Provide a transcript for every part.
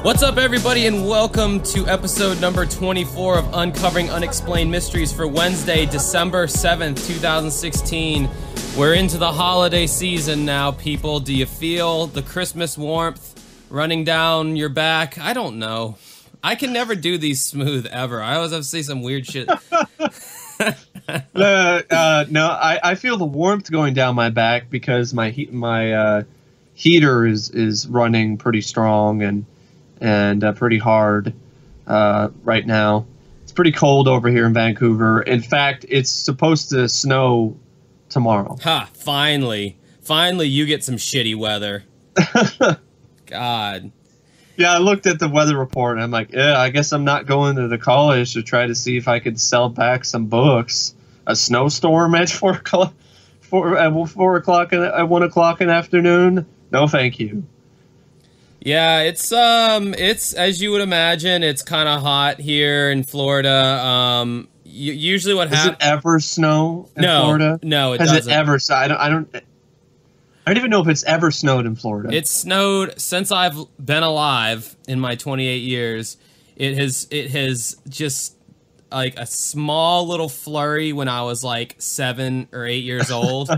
What's up, everybody, and welcome to episode number 24 of Uncovering Unexplained Mysteries for Wednesday, December 7th, 2016. We're into the holiday season now, people. Do you feel the Christmas warmth running down your back? I don't know. I can never do these smooth, ever. I always have to say some weird shit. No, I feel the warmth going down my back because my heater is running pretty strong and pretty hard right now. It's pretty cold over here in Vancouver. In fact, it's supposed to snow tomorrow. Ha! Finally you get some shitty weather. God. Yeah, I looked at the weather report and I'm like, yeah, I guess I'm not going to the college to try to see if I could sell back some books. A snowstorm at 4 o'clock, at 1 o'clock in the afternoon? No, thank you. Yeah, it's as you would imagine, it's kind of hot here in Florida. Usually what happens... Does it ever snow in Florida? No, it doesn't. Has it ever... I don't even know if it's ever snowed in Florida. It's snowed since I've been alive in my 28 years. It has just like a small little flurry when I was like 7 or 8 years old.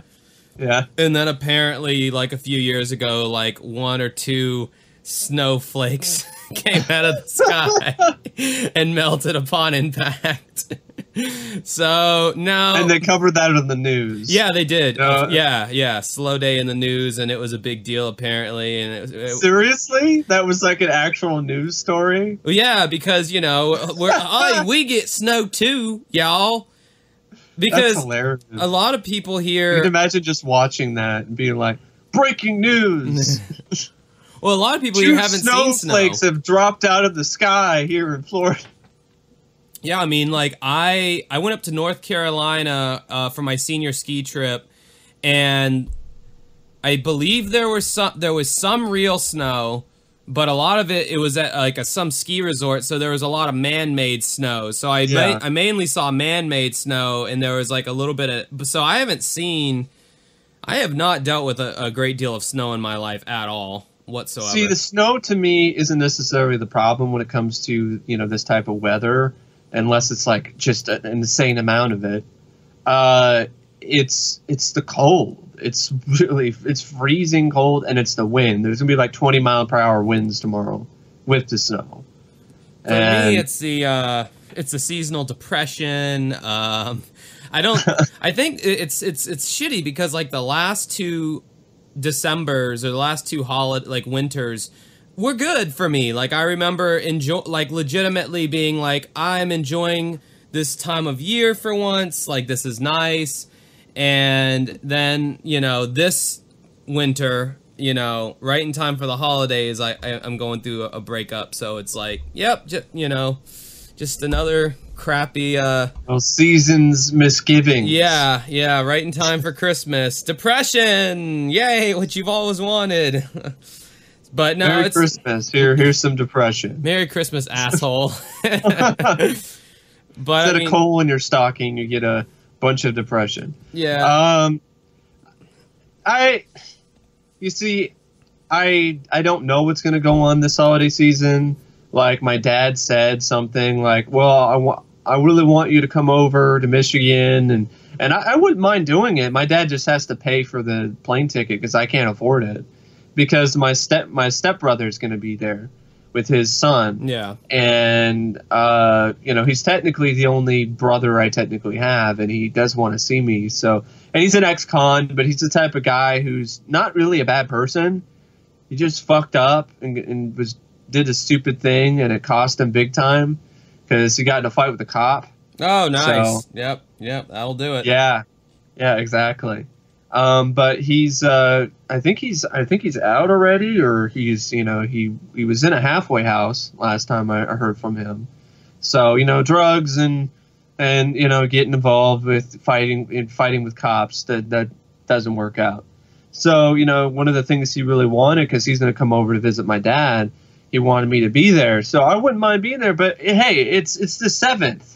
Yeah. And then apparently like a few years ago, like 1 or 2 snowflakes came out of the sky and melted upon impact. So no, and they covered that in the news. Yeah, they did. Yeah, slow day in the news, and it was a big deal apparently. And seriously, that was like an actual news story. Well, yeah, because we get snow too, y'all. Because that's hilarious. A lot of people here. You can imagine just watching that and being like, "Breaking news." Well, a lot of people here haven't seen snow. Snowflakes have dropped out of the sky here in Florida. Yeah, I mean, like, I went up to North Carolina for my senior ski trip, and I believe there was some real snow, but a lot of it was at like some ski resort, so there was a lot of man-made snow. So I mainly saw man-made snow, and there was like a little bit of. So I have not dealt with a great deal of snow in my life at all whatsoever. See, the snow to me isn't necessarily the problem when it comes to this type of weather. Unless it's like just an insane amount of it, it's the cold. It's freezing cold, and it's the wind. There's gonna be like 20-mile-per-hour winds tomorrow with the snow. For me, it's the seasonal depression. I think it's shitty because like the last 2 Decembers or the last 2 winters were good for me. Like I remember legitimately being like, I'm enjoying this time of year for once. Like this is nice. And then this winter, right in time for the holidays, I'm going through a breakup. So it's like, yep, just another crappy season's misgivings. Yeah, right in time for Christmas. Depression, yay, what you've always wanted. But no, Merry Christmas. Here's some depression. Merry Christmas, asshole. But instead of coal in your stocking, you get a bunch of depression. Yeah. I don't know what's gonna go on this holiday season. Like my dad said something like, "Well, I really want you to come over to Michigan," and I wouldn't mind doing it. My dad just has to pay for the plane ticket because I can't afford it. Because my stepbrother is going to be there with his son. Yeah. And, he's technically the only brother I technically have, and he does want to see me. So, and he's an ex-con, but he's the type of guy who's not really a bad person. He just fucked up and did a stupid thing, and it cost him big time because he got in a fight with a cop. Oh, nice. So, Yep, that'll do it. Yeah, exactly. But he's I think he's out already, or he's he was in a halfway house last time I heard from him. So drugs and getting involved with fighting with cops that doesn't work out. So one of the things he really wanted, because he's going to come over to visit my dad, he wanted me to be there. So I wouldn't mind being there. But hey, it's the 7th.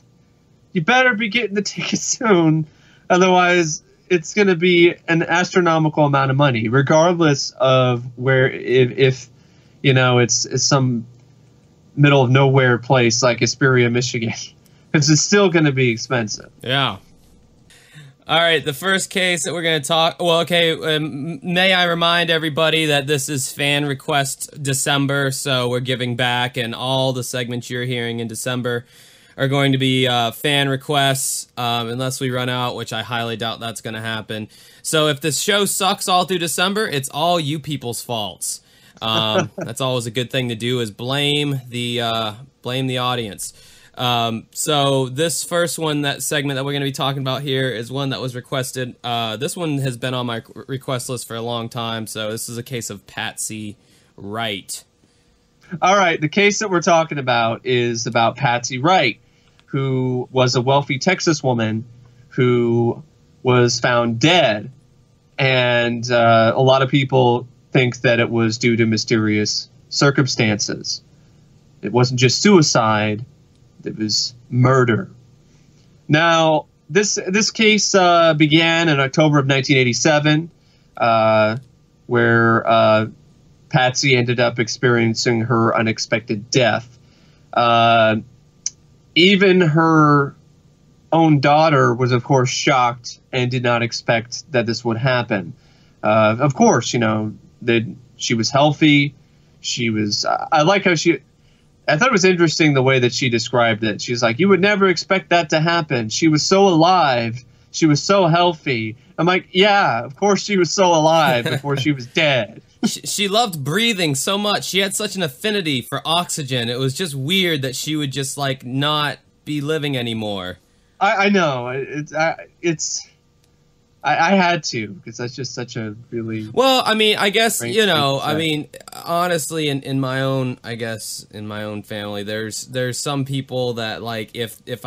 You better be getting the ticket soon, otherwise it's going to be an astronomical amount of money, regardless of where, if you know, it's some middle of nowhere place like Hesperia, Michigan, because it's still going to be expensive. Yeah. All right, the first case that we're going to talk... Well, okay, may I remind everybody that this is Fan Request December, so we're giving back, and all the segments you're hearing in December are going to be fan requests, unless we run out, which I highly doubt that's going to happen. So if this show sucks all through December, it's all you people's faults. That's always a good thing to do, is blame the audience. So this first one, that segment that we're going to be talking about here, is one that was requested. This one has been on my request list for a long time, so this is a case of Patsy Wright. All right, the case that we're talking about is about Patsy Wright, who was a wealthy Texas woman who was found dead, and a lot of people think that it was due to mysterious circumstances. It wasn't just suicide. It was murder. Now, this case began in October of 1987, where Patsy ended up experiencing her unexpected death. Even her own daughter was, of course, shocked and did not expect that this would happen. Of course, you know, she was healthy. She was... I like how I thought it was interesting the way that she described it. She's like, you would never expect that to happen. She was so alive. She was so healthy. I'm like, yeah, of course she was so alive before she was dead. She loved breathing so much. She had such an affinity for oxygen. It was just weird that she would just, like, not be living anymore. I know. I had to, because that's just such a really... Well, I mean, I guess, you know, I mean, honestly, in my own, I guess, in my own family, there's some people that, like, if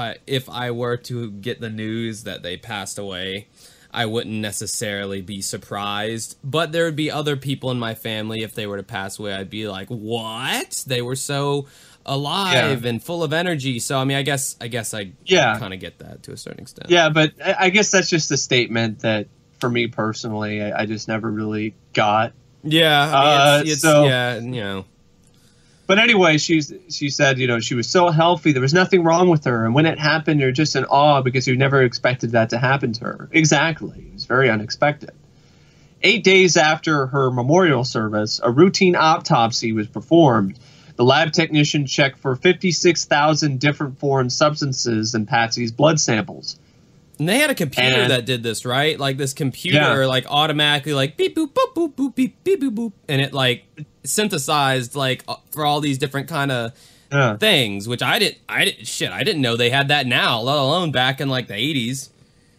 I were to get the news that they passed away, I wouldn't necessarily be surprised. But there would be other people in my family, if they were to pass away, I'd be like, what? They were so alive and full of energy. So I mean, I guess I kind of get that to a certain extent. Yeah, but I guess that's just a statement that for me personally, I just never really got. Yeah, I mean, it's yeah, you know. But anyway, she said, you know, she was so healthy, there was nothing wrong with her, and when it happened, you're just in awe because you never expected that to happen to her. Exactly, it was very unexpected. 8 days after her memorial service, a routine autopsy was performed. The lab technician checked for 56,000 different foreign substances in Patsy's blood samples. And they had a computer that did this, right? Like, this computer, like, automatically, like, beep, boop, boop, boop, boop, beep, beep, boop, boop. And it, like, synthesized, like, for all these different kind of things, which I didn't know they had that now, let alone back in, like, the 80s.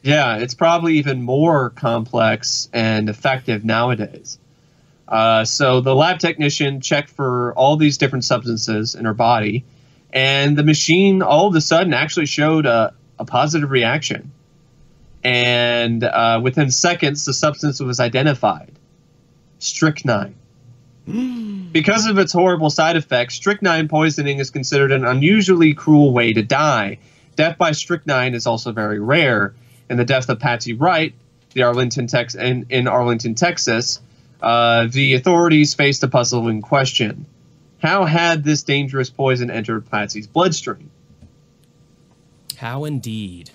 Yeah, it's probably even more complex and effective nowadays. So the lab technician checked for all these different substances in her body, and the machine all of a sudden actually showed a positive reaction. And within seconds, the substance was identified. Strychnine. Because of its horrible side effects, strychnine poisoning is considered an unusually cruel way to die. Death by strychnine is also very rare. In the death of Patsy Wright, in Arlington, Texas, the authorities faced a puzzling question. How had this dangerous poison entered Patsy's bloodstream? How indeed.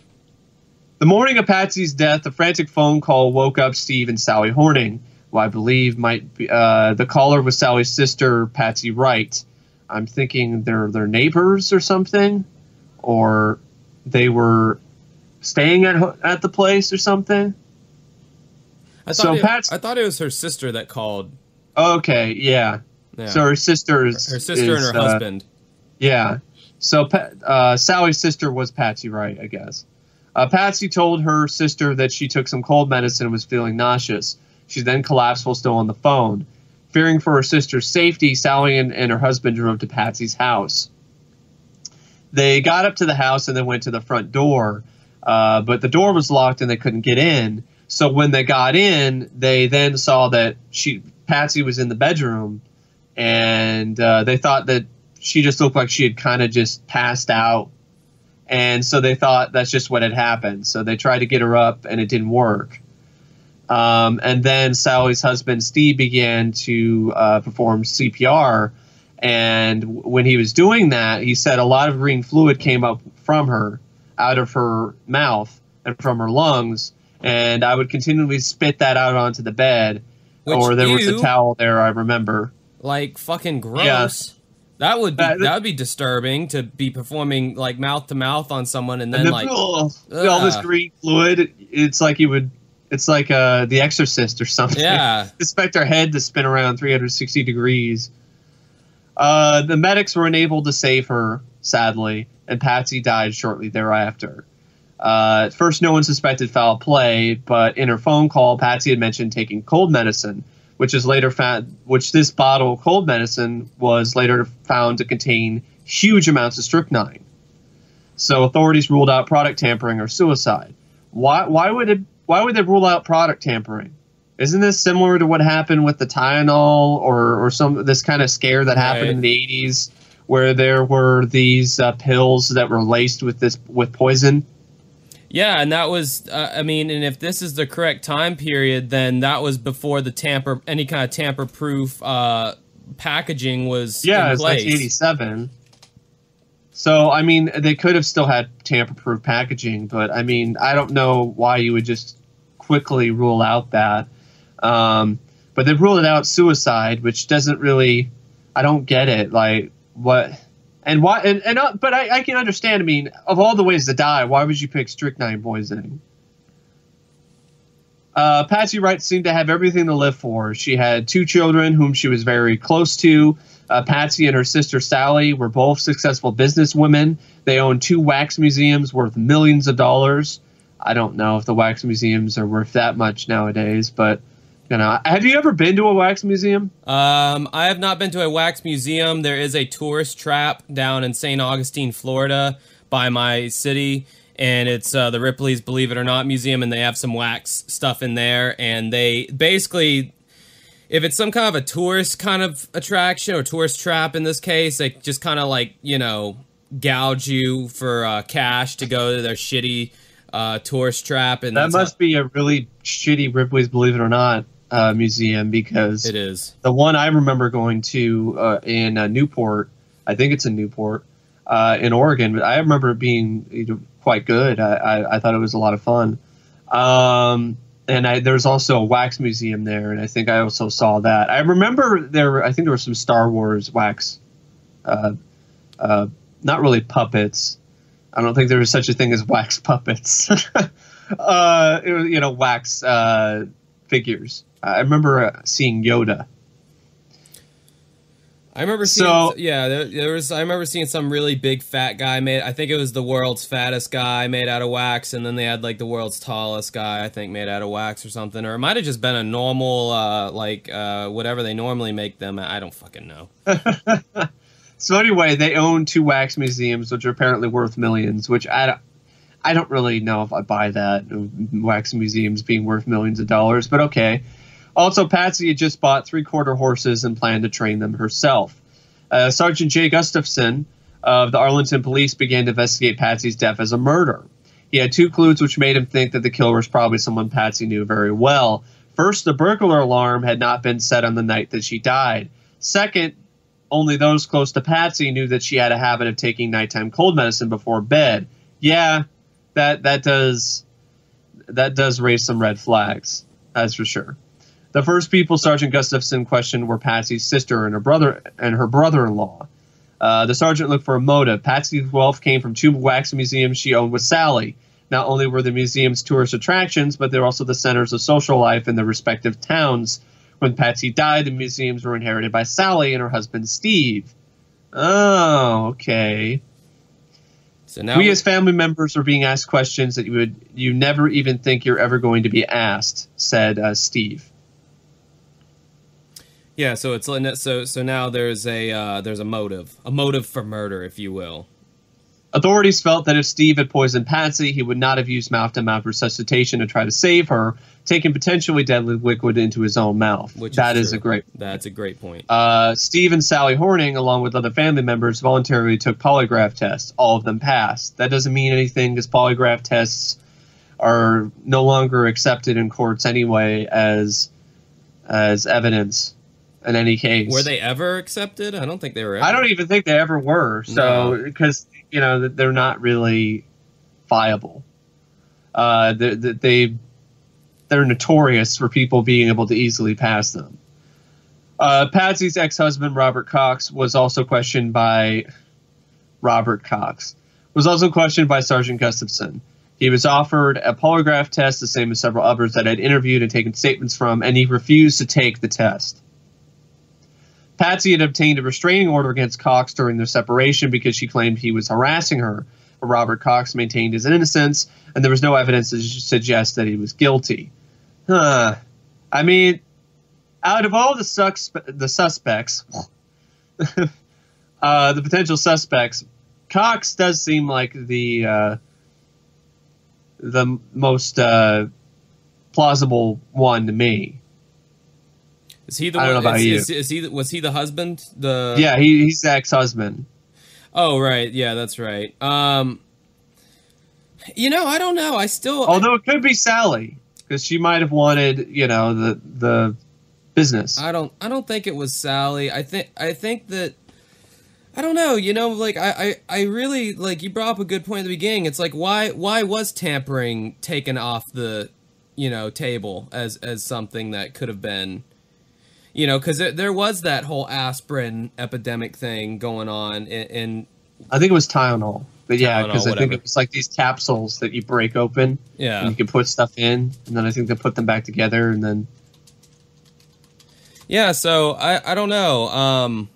The morning of Patsy's death, a frantic phone call woke up Steve and Sally Horning, who I believe might be, the caller was Sally's sister, Patsy Wright. I'm thinking they're neighbors or something, or they were staying at the place or something. I thought it was her sister that called. Okay, yeah. So her sister is... Her sister and her husband. Yeah. So Sally's sister was Patsy Wright, I guess. Patsy told her sister that she took some cold medicine and was feeling nauseous. She then collapsed while still on the phone. Fearing for her sister's safety, Sally and her husband drove to Patsy's house. They got up to the house and then went to the front door, but the door was locked and they couldn't get in. So when they got in, they then saw that Patsy was in the bedroom, and they thought that she just looked like she had kind of just passed out. And so they thought that's just what had happened. So they tried to get her up, and it didn't work. And then Sally's husband, Steve, began to perform CPR. And when he was doing that, he said a lot of green fluid came up from her, out of her mouth and from her lungs. And I would continually spit that out onto the bed. Or there was a towel there, I remember. Like, fucking gross. Yeah. That would be disturbing, to be performing like mouth to mouth on someone and then like all this green fluid. It's like it's like The Exorcist or something. Yeah. Expect our head to spin around 360 degrees. The medics were unable to save her, sadly, and Patsy died shortly thereafter. At first, no one suspected foul play, but in her phone call, Patsy had mentioned taking cold medicine, which this bottle of cold medicine was later found to contain huge amounts of strychnine. So authorities ruled out product tampering or suicide. Why would they rule out product tampering? Isn't this similar to what happened with the Tylenol or this kind of scare that happened in the 80s, where there were these pills that were laced with poison? Yeah, and that was, and if this is the correct time period, then that was before any kind of tamper-proof packaging was in place. Yeah, it's 1987. So, they could have still had tamper-proof packaging, but, I don't know why you would just quickly rule out that. But they ruled it out suicide, which doesn't really, I don't get it. Like, what... And why? But I can understand. Of all the ways to die, why would you pick strychnine poisoning? Patsy Wright seemed to have everything to live for. She had 2 children whom she was very close to. Patsy and her sister Sally were both successful businesswomen. They owned 2 wax museums worth millions of dollars. I don't know if the wax museums are worth that much nowadays, but. Have you ever been to a wax museum? I have not been to a wax museum. There is a tourist trap down in St. Augustine, Florida, by my city, and it's the Ripley's Believe It or Not Museum, and they have some wax stuff in there, and they basically, if it's some kind of a tourist kind of attraction, or tourist trap in this case, they just kind of like, gouge you for cash to go to their shitty tourist trap. And that must be a really shitty Ripley's Believe It or Not museum, because it is the one I remember going to in Newport. I think it's in Newport in Oregon, but I remember it being quite good. I thought it was a lot of fun. And there's also a wax museum there, and I think I also saw that. I remember I think there were some Star Wars wax, not really puppets. I don't think there was such a thing as wax puppets. It was, wax figures. I remember seeing Yoda. I remember seeing, I remember seeing some really big fat guy made. I think it was the world's fattest guy made out of wax, and then they had like the world's tallest guy, I think, made out of wax or something, or it might have just been a normal, whatever they normally make them. I don't fucking know. So anyway, they own 2 wax museums, which are apparently worth millions. Which I don't really know if I buy that, wax museums being worth millions of dollars, but okay. Also, Patsy had just bought 3-quarter horses and planned to train them herself. Sergeant Jay Gustafson of the Arlington Police began to investigate Patsy's death as a murder. He had 2 clues which made him think that the killer was probably someone Patsy knew very well. First, the burglar alarm had not been set on the night that she died. Second, only those close to Patsy knew that she had a habit of taking nighttime cold medicine before bed. Yeah, that does raise some red flags, that's for sure. The first people Sergeant Gustafson questioned were Patsy's sister and her brother-in-law. The sergeant looked for a motive. Patsy's wealth came from 2 wax museums she owned with Sally. Not only were the museums tourist attractions, but they were also the centers of social life in their respective towns. When Patsy died, the museums were inherited by Sally and her husband Steve. Oh, okay. So now we as family members are being asked questions that you never even think you're ever going to be asked, said Steve. Yeah, so it's so now there's a motive for murder, if you will. Authorities felt that if Steve had poisoned Patsy, he would not have used mouth-to-mouth resuscitation to try to save her, taking potentially deadly liquid into his own mouth. That's a great point. Steve and Sally Horning, along with other family members, voluntarily took polygraph tests. All of them passed. That doesn't mean anything, because polygraph tests are no longer accepted in courts anyway as evidence in any case. Were they ever accepted? I don't think they were ever. I don't even think they ever were. So, because, you know, they're not really viable. They're notorious for people being able to easily pass them. Patsy's ex-husband, Robert Cox, was also questioned by Sergeant Gustafson. He was offered a polygraph test, the same as several others that had interviewed and taken statements from, and he refused to take the test. Patsy had obtained a restraining order against Cox during their separation because she claimed he was harassing her, but Robert Cox maintained his innocence, and there was no evidence to suggest that he was guilty. I mean, out of all the suspects, the potential suspects, Cox does seem like the most plausible one to me. Is he the I one? Don't know about you. Was he the husband? Yeah, he's the ex-husband. Oh, right. Yeah, that's right. You know, I don't know. Although it could be Sally, because she might have wanted, you know, the business. I don't think it was Sally. I think that, I don't know, you know, like, I really, like, you brought up a good point at the beginning. It's like, why was tampering taken off the, you know, table as something that could have been, you know, because there was that whole aspirin epidemic thing going on in I think it was Tylenol. But yeah, because I think whatever. it was like these capsules that you break open. Yeah. And you can put stuff in, and then I think they put them back together, and then... Yeah, so, I don't know. I'm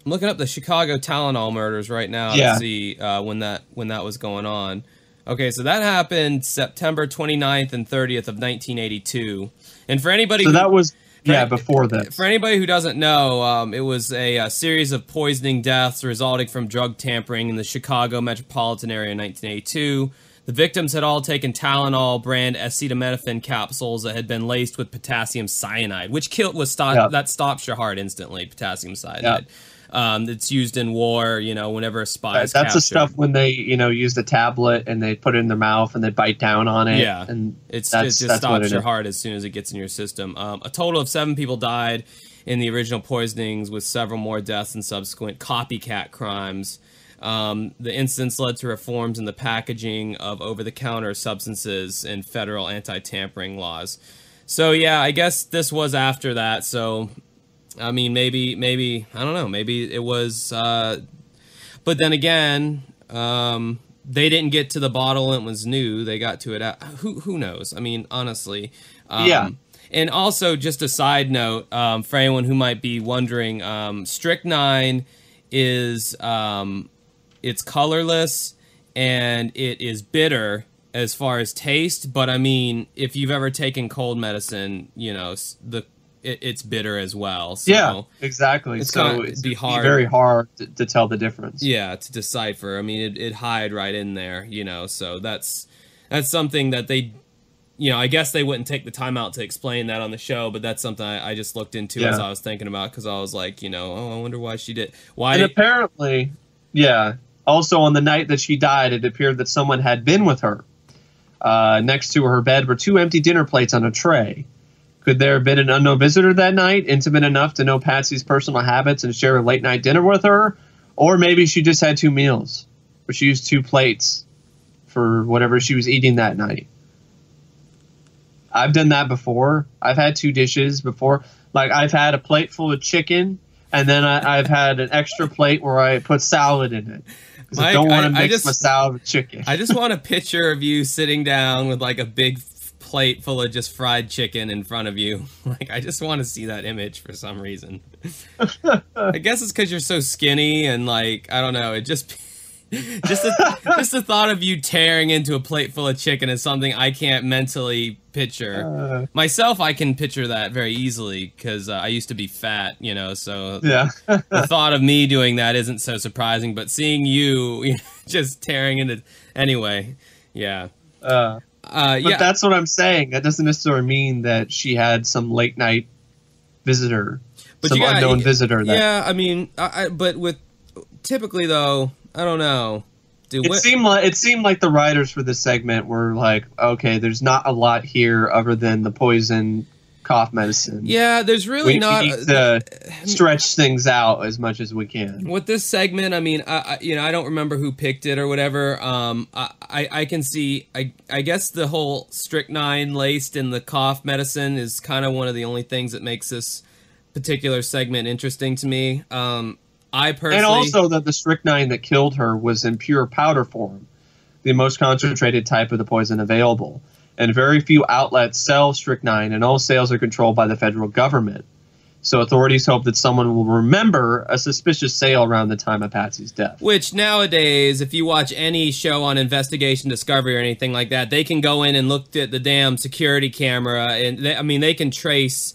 looking up the Chicago Tylenol murders right now to see when that was going on. Okay, so that happened September 29th and 30th of 1982. And for anybody that was... Yeah, before that. For anybody who doesn't know, it was a series of poisoning deaths resulting from drug tampering in the Chicago metropolitan area in 1982. The victims had all taken Tylenol brand acetaminophen capsules that had been laced with potassium cyanide, which that stops your heart instantly. Potassium cyanide. It's used in war, you know, whenever a spy is That's captured. the stuff when they, you know, use the tablet and they put it in their mouth and they bite down on it. Yeah, and it just stops your heart as soon as it gets in your system. A total of 7 people died in the original poisonings, with several more deaths and subsequent copycat crimes. The incidents led to reforms in the packaging of over-the-counter substances and federal anti-tampering laws. So yeah, I guess this was after that, so... I mean, maybe, I don't know, maybe it was, but then again, they didn't get to the bottle and it was new, they got to it, who knows, I mean, honestly. Yeah. And also, just a side note, for anyone who might be wondering, strychnine is, it's colorless, and it is bitter as far as taste, but I mean, if you've ever taken cold medicine, you know, it's bitter as well. So yeah, exactly. So it'd be very hard to tell the difference. Yeah, to decipher. I mean, it'd hide right in there, you know. So that's something that they, you know, I guess they wouldn't take the time out to explain that on the show, but that's something I just looked into as I was thinking about, because I was like, you know, oh, I wonder why she did. And apparently, yeah. Also, on the night that she died, it appeared that someone had been with her. Next to her bed were 2 empty dinner plates on a tray. Could there have been an unknown visitor that night, intimate enough to know Patsy's personal habits and share a late-night dinner with her? Or maybe she just had 2 meals, or she used 2 plates for whatever she was eating that night. I've done that before. I've had 2 dishes before. Like, I've had a plate full of chicken, and then I've had an extra plate where I put salad in it. Because I don't want to mix my salad with chicken. I just want a picture of you sitting down with, like, a big plate full of just fried chicken in front of you. Like, I just want to see that image for some reason. I guess it's because you're so skinny, and, like, I don't know, it just the thought of you tearing into a plate full of chicken is something I can't mentally picture. Myself, I can picture that very easily, because I used to be fat, you know, so yeah. The thought of me doing that isn't so surprising, but seeing you know, just tearing into... Anyway, yeah. But that's what I'm saying. That doesn't necessarily mean that she had some late night visitor, some unknown visitor. Yeah, I mean, but with typically though, I don't know. It seemed like the writers for this segment were like, okay, there's not a lot here other than the poison cough medicine. Yeah, there's really not. We need to stretch things out as much as we can. With this segment, I mean, I don't remember who picked it or whatever. I can see. I guess the whole strychnine laced in the cough medicine is kind of one of the only things that makes this particular segment interesting to me. I personally, and also that the strychnine that killed her was in pure powder form, the most concentrated type of the poison available. And very few outlets sell strychnine, and all sales are controlled by the federal government. So authorities hope that someone will remember a suspicious sale around the time of Patsy's death. Which nowadays, if you watch any show on Investigation Discovery or anything like that, they can go in and look at the damn security camera, and they can trace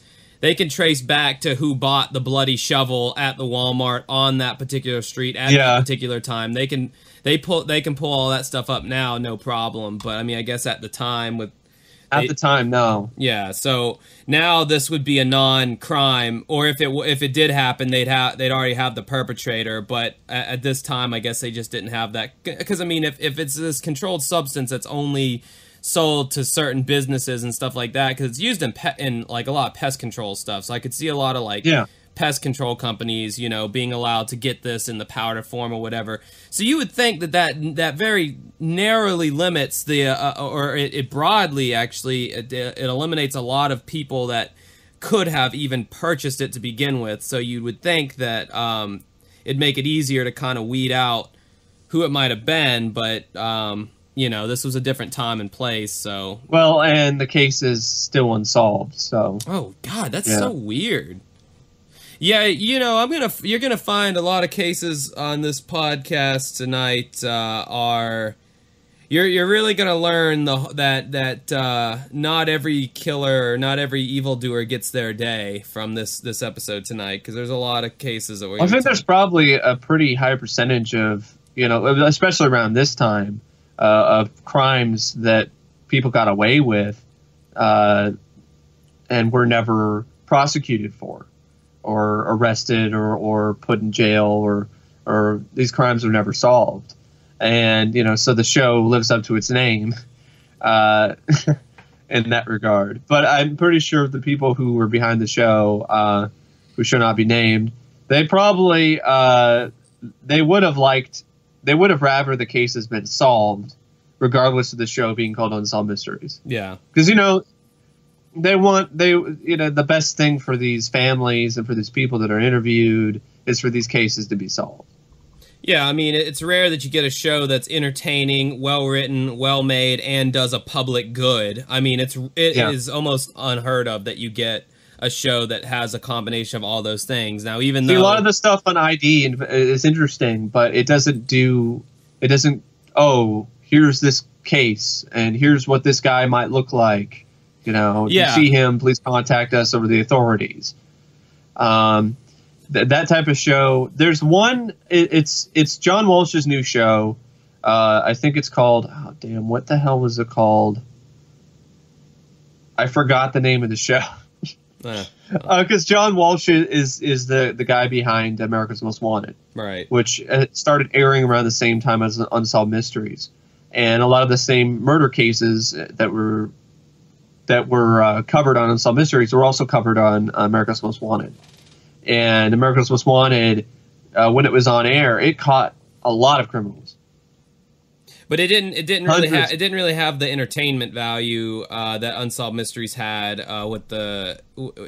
back to who bought the bloody shovel at the Walmart on that particular street at that particular time. They can pull all that stuff up now, no problem. But I mean, I guess at the time no. Yeah, so now this would be a non-crime, or if it did happen, they'd already have the perpetrator. But at this time, I guess they just didn't have that, because I mean, if it's this controlled substance that's only sold to certain businesses and stuff like that, because it's used in like a lot of pest control stuff, so I could see a lot of pest control companies, being allowed to get this in the powder form or whatever. So you would think that very narrowly limits it broadly actually it eliminates a lot of people that could have even purchased it to begin with. So you would think that it'd make it easier to kind of weed out who it might have been, but this was a different time and place, so... Well, and the case is still unsolved, so... Oh, God, that's so weird. Yeah, you're gonna find a lot of cases on this podcast tonight you're really gonna learn that not every killer or not every evildoer gets their day from this episode tonight, because there's a lot of cases that I think there's probably a pretty high percentage of, especially around this time, of crimes that people got away with and were never prosecuted for, or arrested, or put in jail, or these crimes were never solved. And, so the show lives up to its name in that regard. But I'm pretty sure the people who were behind the show, who should not be named, they probably, they would have rather the case has been solved, regardless of the show being called Unsolved Mysteries. Yeah. Because, the best thing for these families and for these people that are interviewed is for these cases to be solved. Yeah, I mean, it's rare that you get a show that's entertaining, well-written, well-made, and does a public good. I mean, it is almost unheard of that you get a show that has a combination of all those things. Now, even though... a lot of the stuff on ID is interesting, but it doesn't, here's this case, and here's what this guy might look like. If you see him, please contact us over the authorities. That type of show. There's one. It's John Walsh's new show. I think it's called. Oh damn! What the hell was it called? I forgot the name of the show. Because John Walsh is the guy behind America's Most Wanted, right? Which started airing around the same time as Unsolved Mysteries, and a lot of the same murder cases that were covered on Unsolved Mysteries were also covered on America's Most Wanted. And America's Most Wanted, when it was on air, it caught a lot of criminals. But it didn't really have the entertainment value that Unsolved Mysteries had with the.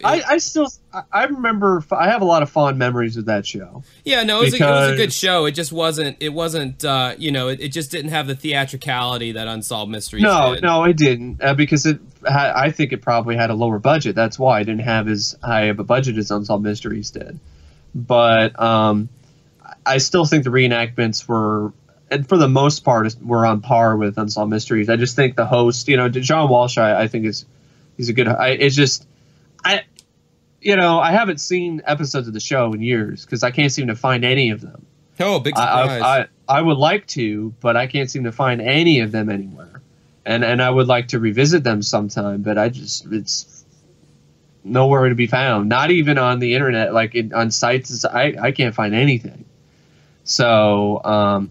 I remember. I have a lot of fond memories of that show. Yeah, no, it was a good show. It just wasn't. It wasn't. It just didn't have the theatricality that Unsolved Mysteries did. No, it didn't because I think it probably had a lower budget. That's why it didn't have as high of a budget as Unsolved Mysteries did. But I still think the reenactments were. And for the most part, we're on par with Unsolved Mysteries. I just think the host, John Walsh, I think he's a good. I haven't seen episodes of the show in years because I can't seem to find any of them. Oh, big surprise! I would like to, but I can't seem to find any of them anywhere. And I would like to revisit them sometime, but it's nowhere to be found. Not even on the internet, on sites. I can't find anything. So.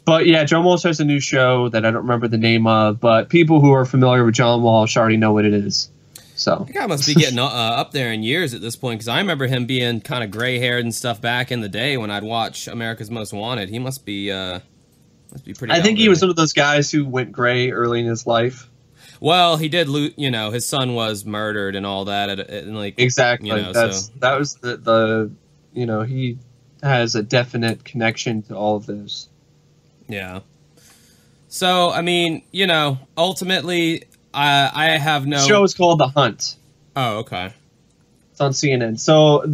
But yeah, John Walsh has a new show that I don't remember the name of, but people who are familiar with John Walsh already know what it is. So that guy must be getting up there in years at this point, because I remember him being kind of gray-haired and stuff back in the day when I'd watch America's Most Wanted. He must be pretty. I think he was one of those guys who went gray early in his life. Well, he did. You know, his son was murdered and all that. And like exactly, you know, that was the you know, he has a definite connection to all of this. Yeah. So I mean, you know, ultimately, I have no. The show is called The Hunt. Oh, okay. It's on CNN. So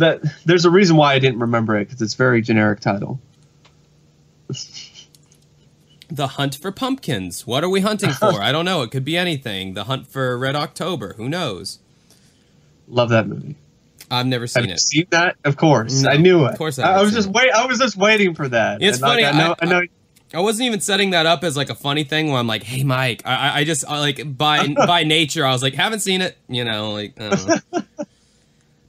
there's a reason why I didn't remember it, because it's a very generic title. The Hunt for Pumpkins. What are we hunting for? I don't know. It could be anything. The Hunt for Red October. Who knows? Love that movie. I've never seen it. Have you seen that? Of course. No, I knew it. Of course I was just waiting for that. It's funny. I know. I wasn't even setting that up as like a funny thing where I'm like, hey, Mike, I just like by nature, I was like, haven't seen it, you know, like, I don't know.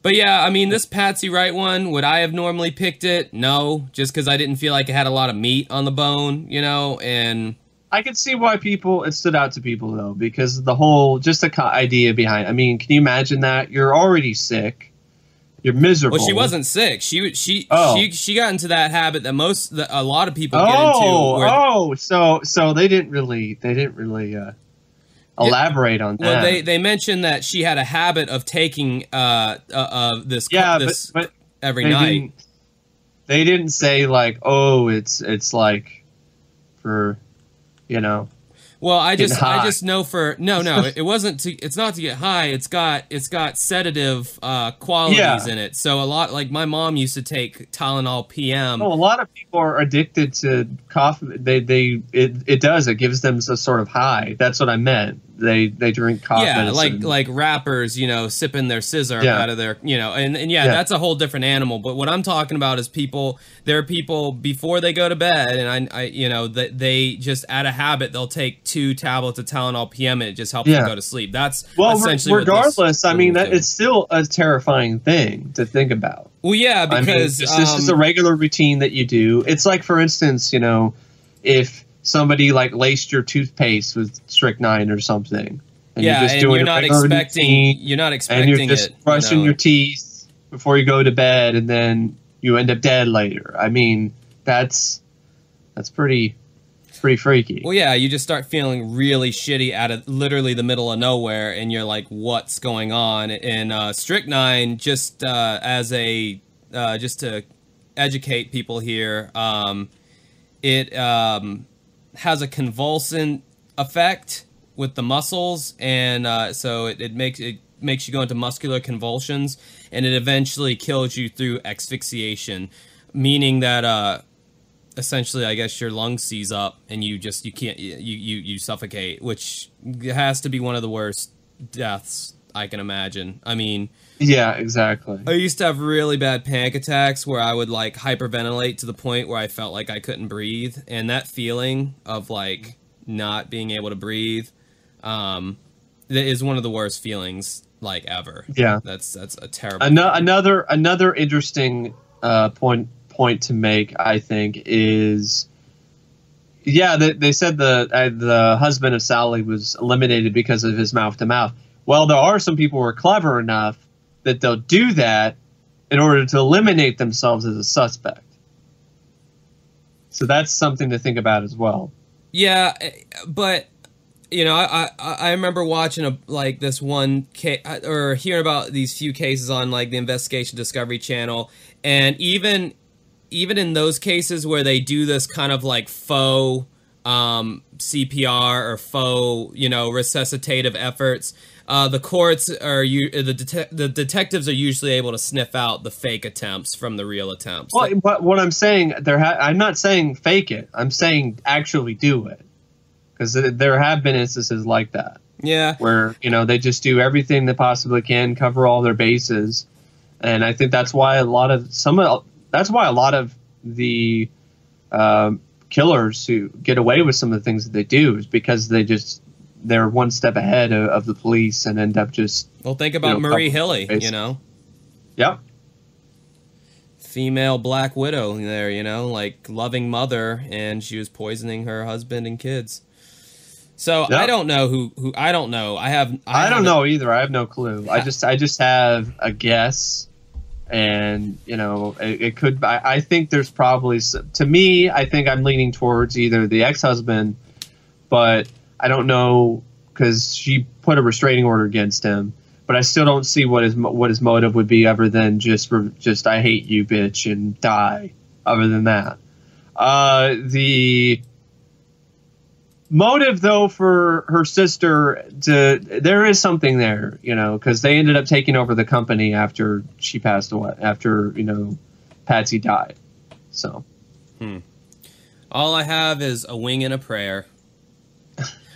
But yeah, I mean, this Patsy Wright one, would I have normally picked it? No, just because I didn't feel like it had a lot of meat on the bone, you know, and... I can see why it stood out to people, though, because the whole, just the idea behind, I mean, can you imagine that? You're already sick. You're miserable. Well, she wasn't sick. She got into that habit that a lot of people get into. So they didn't really elaborate on that. Well, they mentioned that she had a habit of taking this but every night. They didn't say like, oh, it's like for, you know. Well, I just know for no, it wasn't to. It's not to get high. It's got sedative qualities in it. So a lot, like my mom used to take Tylenol PM. Well, a lot of people are addicted to coffee. It does. It gives them a sort of high. That's what I meant. They drink coffee. Yeah, like rappers, you know, sipping their scissor out of their, you know, and that's a whole different animal. But what I'm talking about is people. There are people before they go to bed, and I you know, that they just out of habit they'll take 2 tablets of Tylenol PM and it just helps them go to sleep. That's essentially regardless. I mean, it's still a terrifying thing to think about. Well, yeah, because this is a regular routine that you do. It's like, for instance, you know, if somebody like laced your toothpaste with strychnine or something, and you're just doing you're not expecting and you're just brushing your teeth before you go to bed, and then you end up dead later. I mean, that's pretty freaky. Well, yeah, you just start feeling really shitty out of literally the middle of nowhere, and you're like, what's going on? And strychnine, just as a just to educate people here, it has a convulsant effect with the muscles, and so it makes you go into muscular convulsions, and it eventually kills you through asphyxiation, meaning that essentially, I guess your lungs seize up and you can't you suffocate, which has to be one of the worst deaths I can imagine. I mean, yeah, exactly. I used to have really bad panic attacks where I would like hyperventilate to the point where I felt like I couldn't breathe, and that feeling of like not being able to breathe is one of the worst feelings like ever. Yeah, that's a terrible. Another interesting point to make, I think, is they said the husband of Sally was eliminated because of his mouth to mouth. Well, there are some people who are clever enough that they'll do that in order to eliminate themselves as a suspect. So that's something to think about as well. Yeah, but you know, I remember watching this one case, or hearing about these few cases on like the Investigation Discovery Channel, and even in those cases where they do this kind of like faux CPR or faux, you know, resuscitative efforts, the courts are the detectives are usually able to sniff out the fake attempts from the real attempts. Well, but what I'm saying, I'm not saying fake it. I'm saying actually do it, because there have been instances like that. Yeah, where, you know, they just do everything they possibly can, cover all their bases, and I think that's why a lot of the killers who get away with some of the things that they do is because they're one step ahead of the police and end up just... Well, think about Marie Hilly, you know? Yep. female Black Widow there, you know, like loving mother, and she was poisoning her husband and kids. So yep. I don't know who I don't know. I don't know either. I have no clue. I just have a guess, and you know, it could. I think there's probably, to me, I think I'm leaning towards either the ex-husband, but I don't know because she put a restraining order against him. But I still don't see what his motive would be other than just I hate you, bitch, and die. Other than that, the motive though for her sister, there is something there, you know, because they ended up taking over the company after she passed away, after, you know, Patsy died. So, all I have is a wing and a prayer.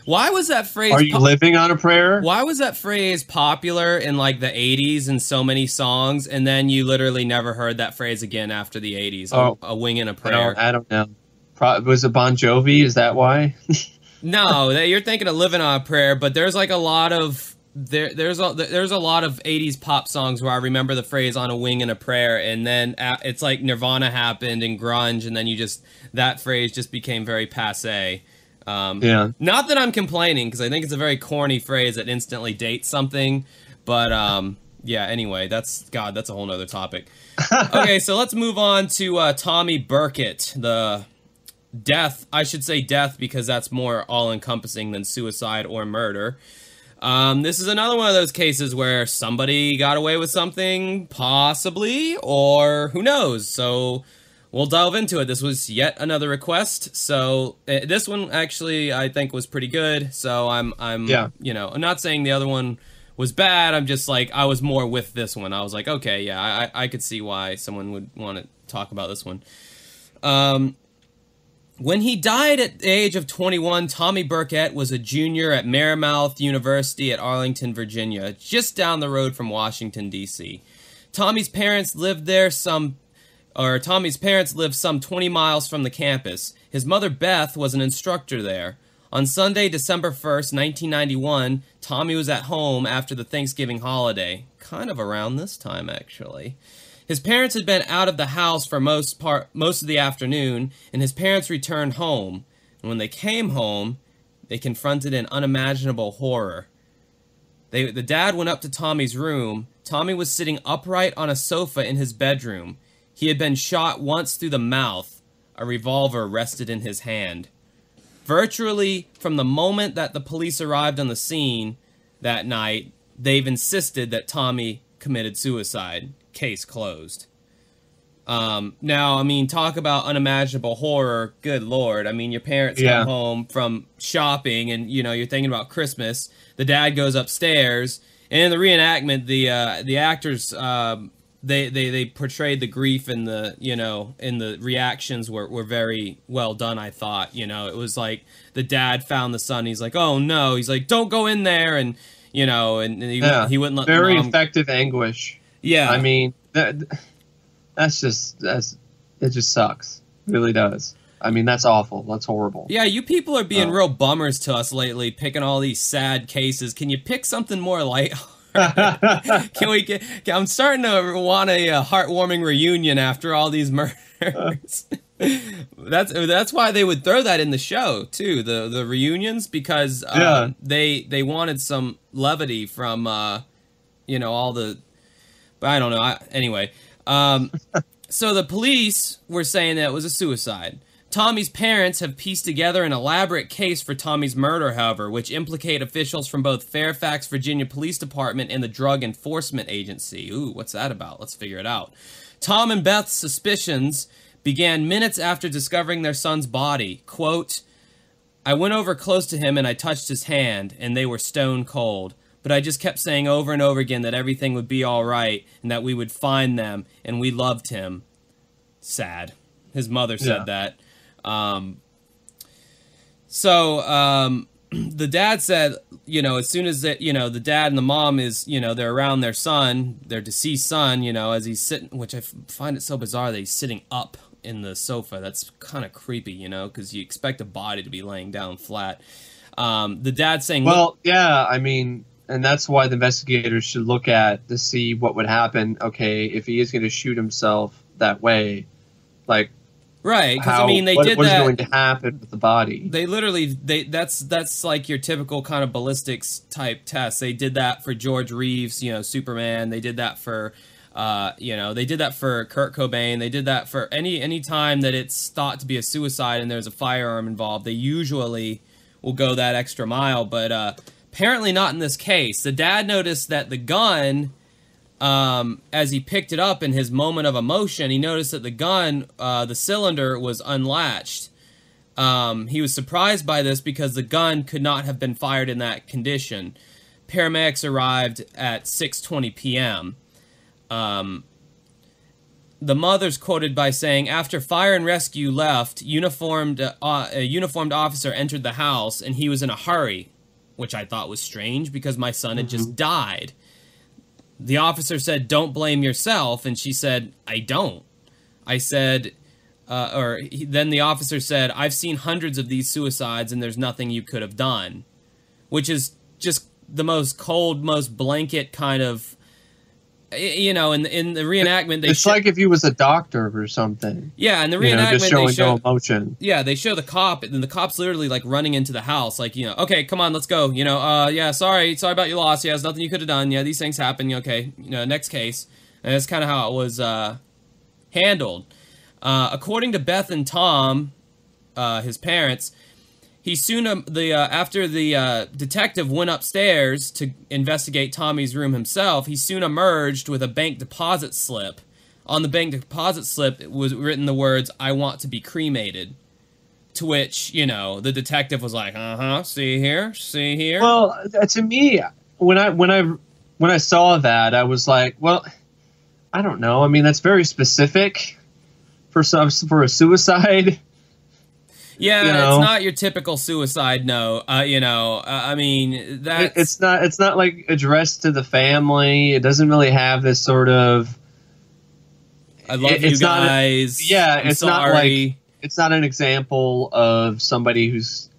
Why was that phrase? Are you living on a prayer? Why was that phrase popular in like the 80s in so many songs, and then you literally never heard that phrase again after the 80s? Oh, a wing and a prayer. I don't know. Was it Bon Jovi? Is that why? No, you're thinking of living on a prayer, but there's like a lot of there's a lot of 80s pop songs where I remember the phrase on a wing and a prayer, and then it's like Nirvana happened and grunge, and then that phrase just became very passé. Yeah. Not that I'm complaining, because I think it's a very corny phrase that instantly dates something, but yeah. Anyway, that's a whole nother topic. Okay, so let's move on to Tommy Burkett, the death. I should say death because that's more all-encompassing than suicide or murder. This is another one of those cases where somebody got away with something, possibly, or who knows. So we'll delve into it. This was yet another request. So this one actually I think was pretty good. So I'm you know, I'm not saying the other one was bad. I'm just like, I was more with this one. I was like, okay, yeah, I could see why someone would want to talk about this one. When he died at the age of 21, Tommy Burkett was a junior at Marymount University at Arlington, Virginia, just down the road from Washington, D.C. Tommy's parents lived some 20 miles from the campus. His mother, Beth, was an instructor there. On Sunday, December 1st, 1991, Tommy was at home after the Thanksgiving holiday. Kind of around this time, actually. His parents had been out of the house for most of the afternoon, and his parents returned home. And when they came home, they confronted an unimaginable horror. The dad went up to Tommy's room. Tommy was sitting upright on a sofa in his bedroom. He had been shot once through the mouth. A revolver rested in his hand. Virtually from the moment that the police arrived on the scene that night, they've insisted that Tommy committed suicide. Case closed. Now, I mean, talk about unimaginable horror. Good Lord. I mean, your parents come home from shopping and, you know, you're thinking about Christmas. The dad goes upstairs. And in the reenactment, the actors, they portrayed the grief and the, you know, and the reactions were very well done, I thought. You know, it was like the dad found the son. He's like, oh, no. He's like, don't go in there. And, you know, and he wouldn't let very mom... effective anguish. Yeah. I mean, it just sucks. It really does. I mean, that's awful. That's horrible. Yeah, you people are being real bummers to us lately, picking all these sad cases. Can you pick something more light? I'm starting to want a heartwarming reunion after all these murders. That's why they would throw that in the show too, the reunions, because they wanted some levity from you know, all the... But I don't know. Anyway, so the police were saying that it was a suicide. Tommy's parents have pieced together an elaborate case for Tommy's murder, however, which implicate officials from both Fairfax, Virginia Police Department and the Drug Enforcement Agency. Ooh, what's that about? Let's figure it out. Tom and Beth's suspicions began minutes after discovering their son's body. Quote, I went over close to him and I touched his hand, and they were stone cold. But I just kept saying over and over again that everything would be all right and that we would find them and we loved him. Sad. His mother said that. The dad said, you know, as soon as the dad and the mom is, you know, they're around their son, their deceased son, you know, as he's sitting, which I find it so bizarre that he's sitting up in the sofa. That's kind of creepy, you know, because you expect a body to be laying down flat. The dad saying, well, yeah, I mean... And that's why the investigators should look at to see what would happen. Okay, if he is going to shoot himself, that way. Like, right, because I mean, they did what that. What is going to happen with the body? They literally, that's like your typical kind of ballistics type test. They did that for George Reeves, you know, Superman. They did that for, you know, they did that for Kurt Cobain. They did that for any time that it's thought to be a suicide and there's a firearm involved. They usually will go that extra mile, but apparently not in this case. The dad noticed that the gun, as he picked it up in his moment of emotion, he noticed that the gun, the cylinder was unlatched. He was surprised by this because the gun could not have been fired in that condition. Paramedics arrived at 6:20 p.m. The mother's quoted by saying, "After fire and rescue left, a uniformed officer entered the house, and he was in a hurry," which I thought was strange because my son had just died. The officer said, "Don't blame yourself," and she said, "I don't." I said, then the officer said, "I've seen hundreds of these suicides, and there's nothing you could have done," which is just the most cold, most blanket kind of, you know, in the reenactment. It's like if you was a doctor or something. Yeah, in the reenactment, just showing no emotion. Yeah, they show the cop, and the cop's literally like running into the house, like, you know, okay, come on, let's go. You know, yeah, sorry about your loss. Yeah, there's nothing you could have done. Yeah, these things happen. Okay, you know, next case. And that's kind of how it was handled. According to Beth and Tom, his parents, he soon after the detective went upstairs to investigate Tommy's room himself, he soon emerged with a bank deposit slip. On the bank deposit slip was written the words, "I want to be cremated." To which, you know, the detective was like, see here. Well, to me, when I saw that, I was like, well, I don't know. I mean, that's very specific for a suicide. Yeah, you know? It's not your typical suicide note. You know, I mean, it's not like addressed to the family. It doesn't really have this sort of, "I love you guys." It's sorry. not like, it's not an example of somebody who's,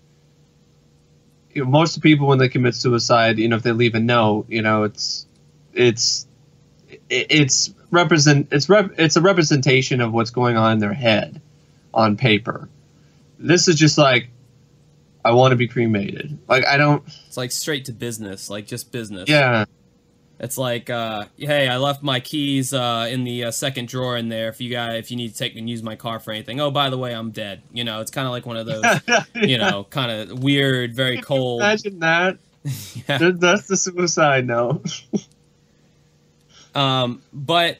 you know, most of the people when they commit suicide, you know, if they leave a note, you know, it's a representation of what's going on in their head on paper. This is just like, "I want to be cremated." Like, I don't. It's like straight to business, like just business. Yeah. It's like, "Hey, I left my keys in the second drawer in there. If you need to take me and use my car for anything. Oh, by the way, I'm dead." You know, it's kind of like one of those, yeah. You know, kind of weird, very cold. Imagine that. Yeah. That's the suicide note. But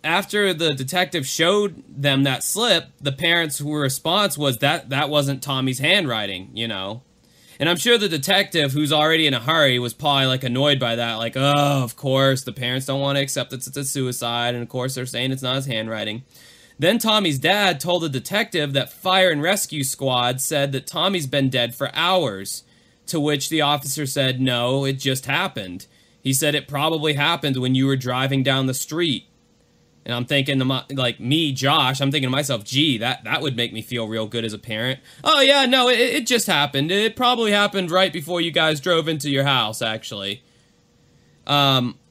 after the detective showed them that slip, the parents' response was that wasn't Tommy's handwriting, you know. And I'm sure the detective, who's already in a hurry, was probably like annoyed by that. Like, oh, of course, the parents don't want to accept that it's a suicide, and of course they're saying it's not his handwriting. Then Tommy's dad told the detective that fire and rescue squad said that Tommy's been dead for hours, to which the officer said, "No, it just happened." He said it probably happened when you were driving down the street. And I'm thinking, like me, Josh, I'm thinking to myself, gee, that would make me feel real good as a parent. "Oh, yeah, no, it just happened. It probably happened right before you guys drove into your house, actually."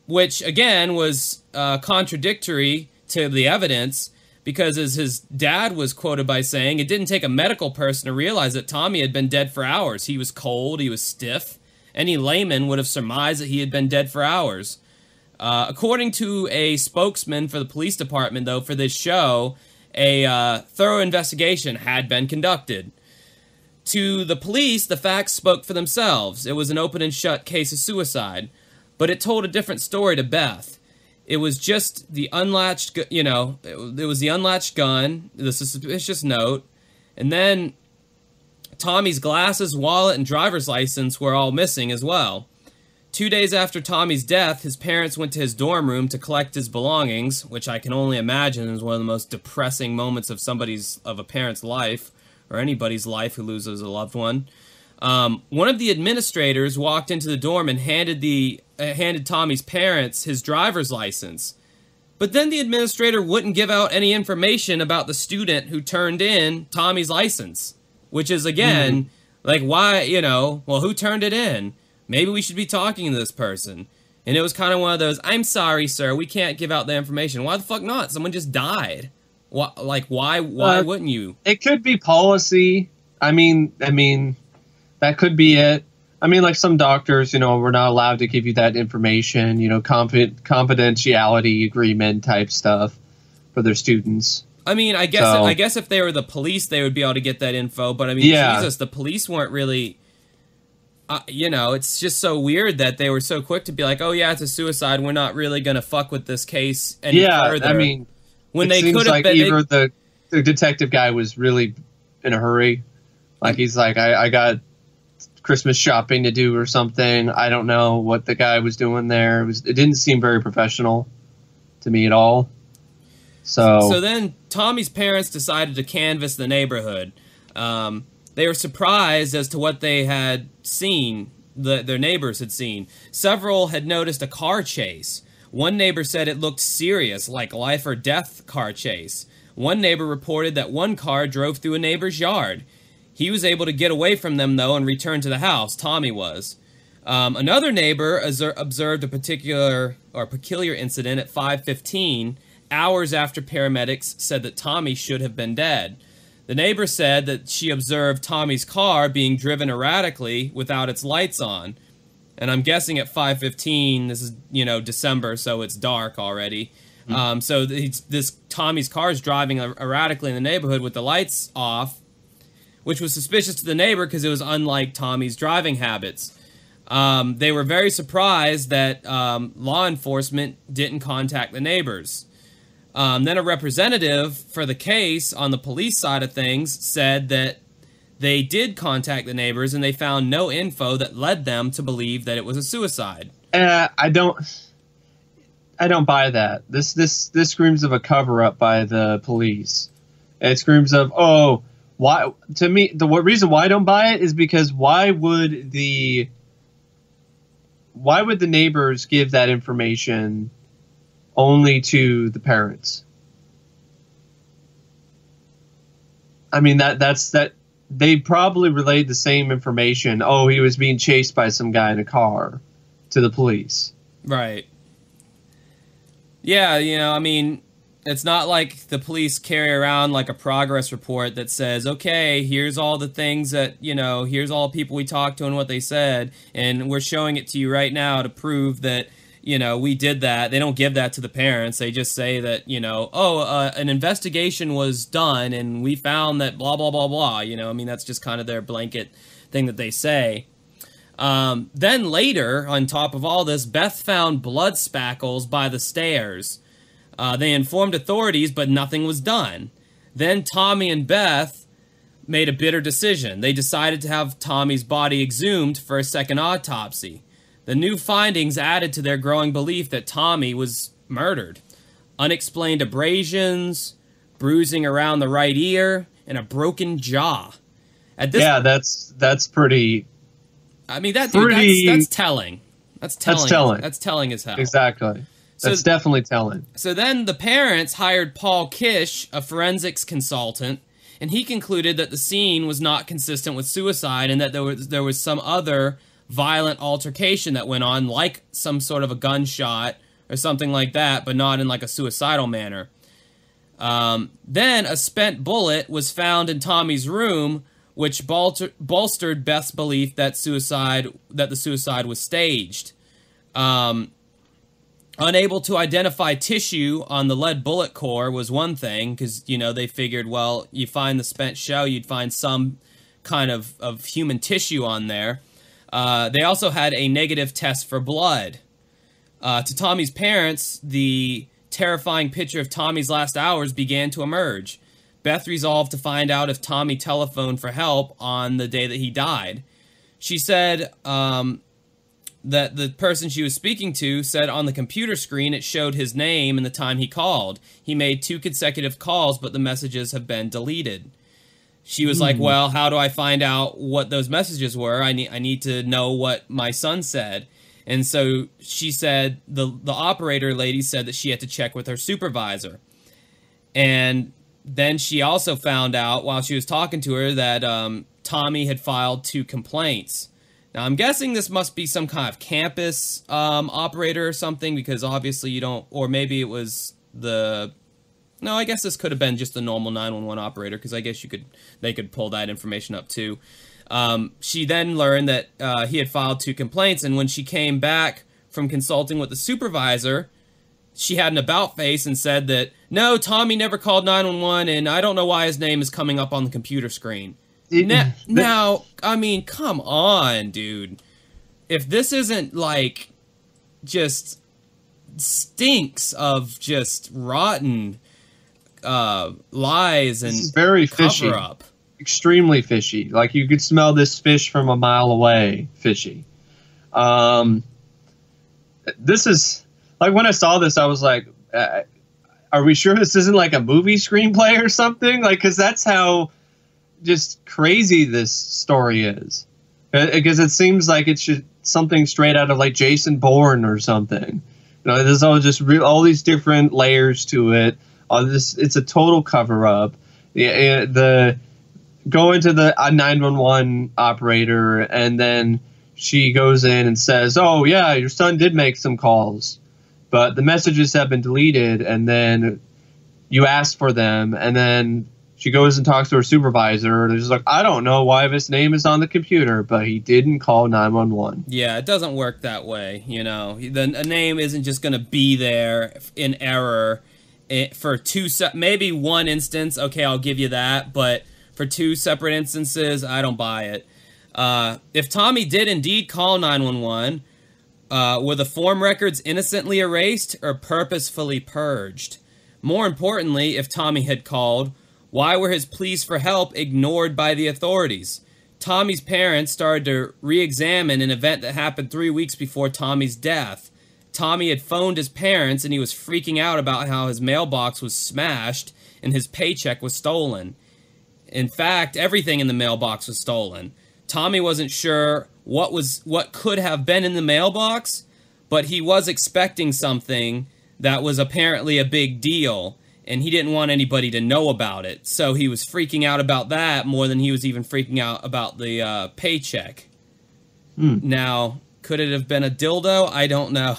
Which, again, was contradictory to the evidence, because as his dad was quoted by saying, it didn't take a medical person to realize that Tommy had been dead for hours. He was cold, he was stiff. Any layman would have surmised that he had been dead for hours. According to a spokesman for the police department, though, for this show, a thorough investigation had been conducted. To the police, the facts spoke for themselves. It was an open and shut case of suicide. But it told a different story to Beth. It was just the unlatched, you know, it was the unlatched gun, the suspicious note, and then Tommy's glasses, wallet, and driver's license were all missing as well. 2 days after Tommy's death, his parents went to his dorm room to collect his belongings, which I can only imagine is one of the most depressing moments of a parent's life, or anybody's life who loses a loved one. One of the administrators walked into the dorm and handed Tommy's parents his driver's license. But then the administrator wouldn't give out any information about the student who turned in Tommy's license, which is, again, like, why, you know, well, who turned it in? Maybe we should be talking to this person. And it was kind of one of those, I'm sorry, sir, we can't give out the information. Why the fuck not? Someone just died. Why wouldn't you? It could be policy. I mean, that could be it. I mean, like some doctors, we're not allowed to give you that information, confidentiality agreement type stuff for their students. I mean, I guess if they were the police, they would be able to get that info. But I mean, Jesus, the police weren't really. It's just so weird that they were so quick to be like, "Oh yeah, it's a suicide. We're not really gonna fuck with this case any further." I mean, when it seems like either the detective guy was really in a hurry, like he's like, I got Christmas shopping to do or something. I don't know what the guy was doing there. It didn't seem very professional to me at all. So then Tommy's parents decided to canvass the neighborhood. They were surprised as to what they had seen, their neighbors had seen. Several had noticed a car chase. One neighbor said it looked serious, like life or death car chase. One neighbor reported that one car drove through a neighbor's yard. He was able to get away from them, though, and return to the house. Tommy was. Another neighbor observed a peculiar incident at 5:15, hours after paramedics said that Tommy should have been dead. The neighbor said that she observed Tommy's car being driven erratically without its lights on. And I'm guessing at 5:15, this is, December, so it's dark already. So this Tommy's car is driving erratically in the neighborhood with the lights off, which was suspicious to the neighbor because it was unlike Tommy's driving habits. They were very surprised that law enforcement didn't contact the neighbors. Then a representative for the case on the police side of things said that they did contact the neighbors and they found no info that led them to believe that it was a suicide. I don't buy that. This screams of a cover-up by the police. It screams of, why? To me, the reason why I don't buy it is because why would the neighbors give that information only to the parents? I mean, that's they probably relayed the same information. Oh, he was being chased by some guy in a car to the police. Right. Yeah, I mean, it's not like the police carry around like a progress report that says, okay, here's all the things that, here's all the people we talked to and what they said, and we're showing it to you right now to prove that, we did that. They don't give that to the parents. They just say that, an investigation was done and we found that blah, blah, blah, blah. I mean, that's just kind of their blanket thing that they say. Then later, on top of all this, Beth found blood spackles by the stairs. They informed authorities, but nothing was done. Then Tommy and Beth made a bitter decision. They decided to have Tommy's body exhumed for a second autopsy. The new findings added to their growing belief that Tommy was murdered. Unexplained abrasions, bruising around the right ear, and a broken jaw. That's pretty... I mean, that's telling. That's telling as hell. Exactly. That's definitely telling. So then the parents hired Paul Kish, a forensics consultant, and he concluded that the scene was not consistent with suicide and that there was some other violent altercation that went on, like some sort of a gunshot or something like that, but not in like a suicidal manner. Then a spent bullet was found in Tommy's room, which bolstered Beth's belief that the suicide was staged. Unable to identify tissue on the lead bullet core was one thing, because, they figured, well, you find the spent shell, you'd find some kind of human tissue on there. They also had a negative test for blood. To Tommy's parents, the terrifying picture of Tommy's last hours began to emerge. Beth resolved to find out if Tommy telephoned for help on the day that he died. She said that the person she was speaking to said on the computer screen it showed his name and the time he called. He made 2 consecutive calls, but the messages have been deleted. She was like, well, how do I find out what those messages were? I need to know what my son said. And so she said, the operator lady said that she had to check with her supervisor. And then she also found out while she was talking to her that Tommy had filed 2 complaints Now, I'm guessing this must be some kind of campus operator or something, because obviously you don't, or maybe it was the, no, I guess this could have been just the normal 911 operator, because I guess they could pull that information up too. She then learned that he had filed 2 complaints, and when she came back from consulting with the supervisor, she had an about face and said that, no, Tommy never called 911, and I don't know why his name is coming up on the computer screen. Now, I mean, come on, dude. If this isn't, like, just stinks of just rotten lies and very fishy. cover-up. Extremely fishy. Like, you could smell this fish from a mile away. Fishy. This is... Like, when I saw this, I was like, are we sure this isn't, like, a movie screenplay or something? Like, because that's how... just crazy this story is, because it seems like it's just something straight out of like Jason Bourne or something. You know, there's all just all these different layers to it. All this, it's a total cover up. The going to the 911 operator, and then she goes in and says, "Oh yeah, your son did make some calls, but the messages have been deleted." And then you ask for them, and then she goes and talks to her supervisor. They're just like, I don't know why his name is on the computer, but he didn't call 911. Yeah, it doesn't work that way, you know. A name isn't just going to be there in error for maybe one instance. Okay, I'll give you that. But for 2 separate instances, I don't buy it. If Tommy did indeed call 911, were the form records innocently erased or purposefully purged? More importantly, if Tommy had called, why were his pleas for help ignored by the authorities? Tommy's parents started to re-examine an event that happened 3 weeks before Tommy's death. Tommy had phoned his parents, and he was freaking out about how his mailbox was smashed and his paycheck was stolen. In fact, everything in the mailbox was stolen. Tommy wasn't sure what could have been in the mailbox, but he was expecting something that was apparently a big deal, and he didn't want anybody to know about it. So he was freaking out about that more than he was even freaking out about the paycheck. Now, could it have been a dildo? I don't know.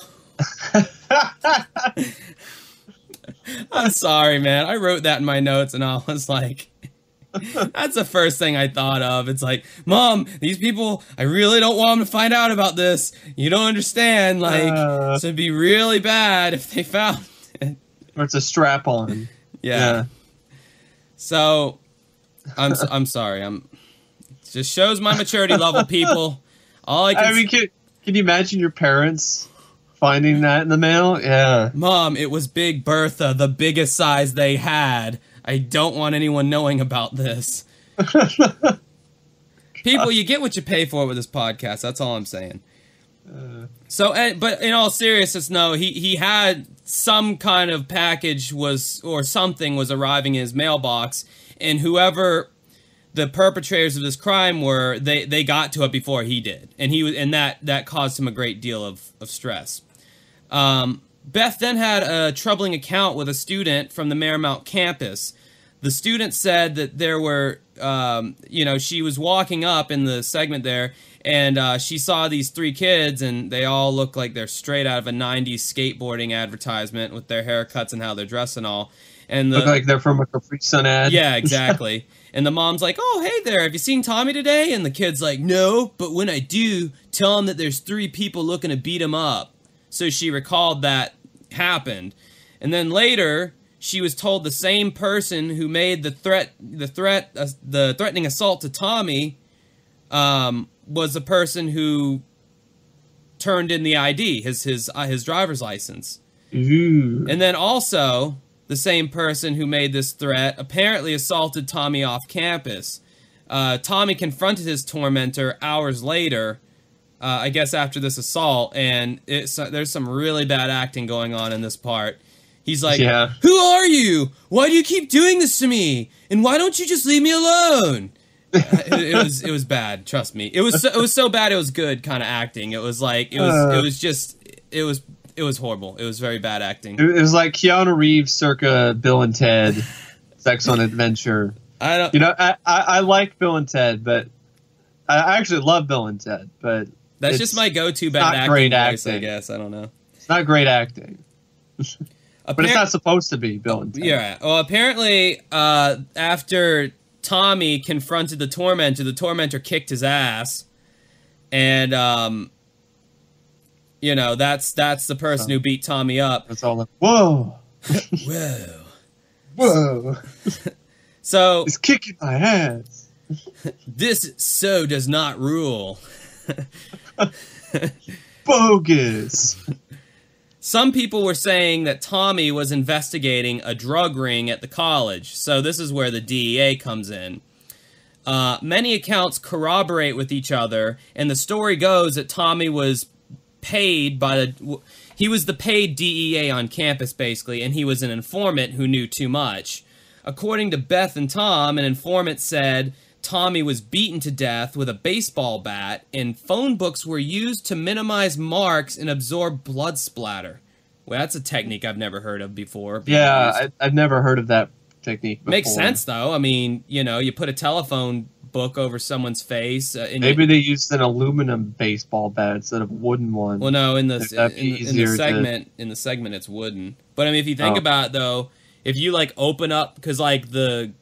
I'm sorry, man. I wrote that in my notes, and I was like, that's the first thing I thought of. It's like, Mom, these people, I really don't want them to find out about this. You don't understand. Like, so it'd be really bad if they found it. Or it's a strap-on. Yeah. So, I'm sorry. It just shows my maturity level, people. I mean, can you imagine your parents finding that in the mail? Yeah. Mom, it was Big Bertha, the biggest size they had. I don't want anyone knowing about this. People, you get what you pay for with this podcast. That's all I'm saying. But in all seriousness, no, he had some kind of package or something was arriving in his mailbox, and whoever the perpetrators of this crime were, they got to it before he did, and that caused him a great deal of stress. Beth then had a troubling account with a student from the Marymount campus. The student said that there were, she was walking up in the segment there, and she saw these 3 kids, and they all look like they're straight out of a 90s skateboarding advertisement with their haircuts and how they're dressed and all. And look like they're from a Capri Sun ad. Yeah, exactly. And the mom's like, oh, hey there, have you seen Tommy today? And the kid's like, no, but when I do, tell him that there's 3 people looking to beat him up. So she recalled that happened. And then later, she was told the same person who made the threatening assault to Tommy was the person who turned in the ID, his driver's license. Ooh. And then also, the same person who made this threat apparently assaulted Tommy off campus. Tommy confronted his tormentor hours later, I guess after this assault, and there's some really bad acting going on in this part. He's like, yeah. Who are you? Why do you keep doing this to me? And why don't you just leave me alone? It was bad. Trust me. It was so bad. It was good kind of acting. It was like it was horrible. It was very bad acting. It was like Keanu Reeves circa Bill and Ted, Sex on Adventure. I like Bill and Ted, but I actually love Bill and Ted, but that's just my go-to bad acting voice, I guess. I don't know. It's not great acting. But it's not supposed to be Bill and Ted. Yeah. Well, apparently, after Tommy confronted the tormentor kicked his ass, and you know, that's the person who beat Tommy up. That's all. Whoa. Whoa. Whoa. So he's kicking my ass. This so does not rule. Bogus. Some people were saying that Tommy was investigating a drug ring at the college, so this is where the DEA comes in. Many accounts corroborate with each other, and the story goes that Tommy was paid by he was the paid DEA on campus, basically, and he was an informant who knew too much. According to Beth and Tom, an informant said Tommy was beaten to death with a baseball bat, and phone books were used to minimize marks and absorb blood splatter. Well, that's a technique I've never heard of before. Yeah, I've never heard of that technique before. Makes sense, though. I mean, you know, you put a telephone book over someone's face. Maybe they used an aluminum baseball bat instead of a wooden one. Well, no, in the segment, it's wooden. But I mean, if you think about it, though, if you like open up, because like the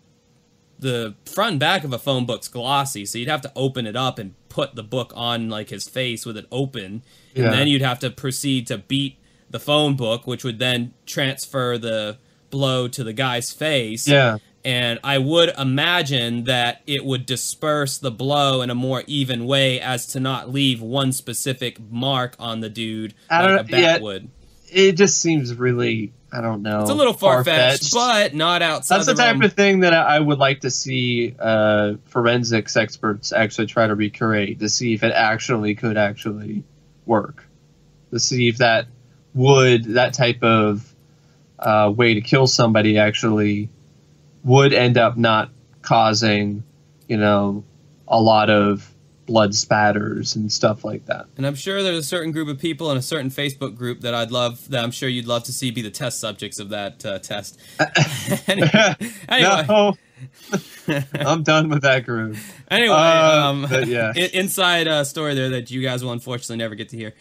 front and back of a phone book's glossy, so you'd have to open it up and put the book on like his face with it open, and then you'd have to proceed to beat the phone book, which would then transfer the blow to the guy's face. Yeah. And I would imagine that it would disperse the blow in a more even way as to not leave one specific mark on the dude like a bat would. It just seems really, I don't know. It's a little far-fetched, but not outside That's the type of thing that I would like to see forensics experts actually try to recreate, to see if it actually could actually work. To see if that type of way to kill somebody actually would end up not causing, you know, a lot of blood spatters and stuff like that. And I'm sure there's a certain group of people in a certain Facebook group that I'm sure you'd love to see be the test subjects of that test. anyway. No, I'm done with that group. Anyway, inside story there that you guys will unfortunately never get to hear.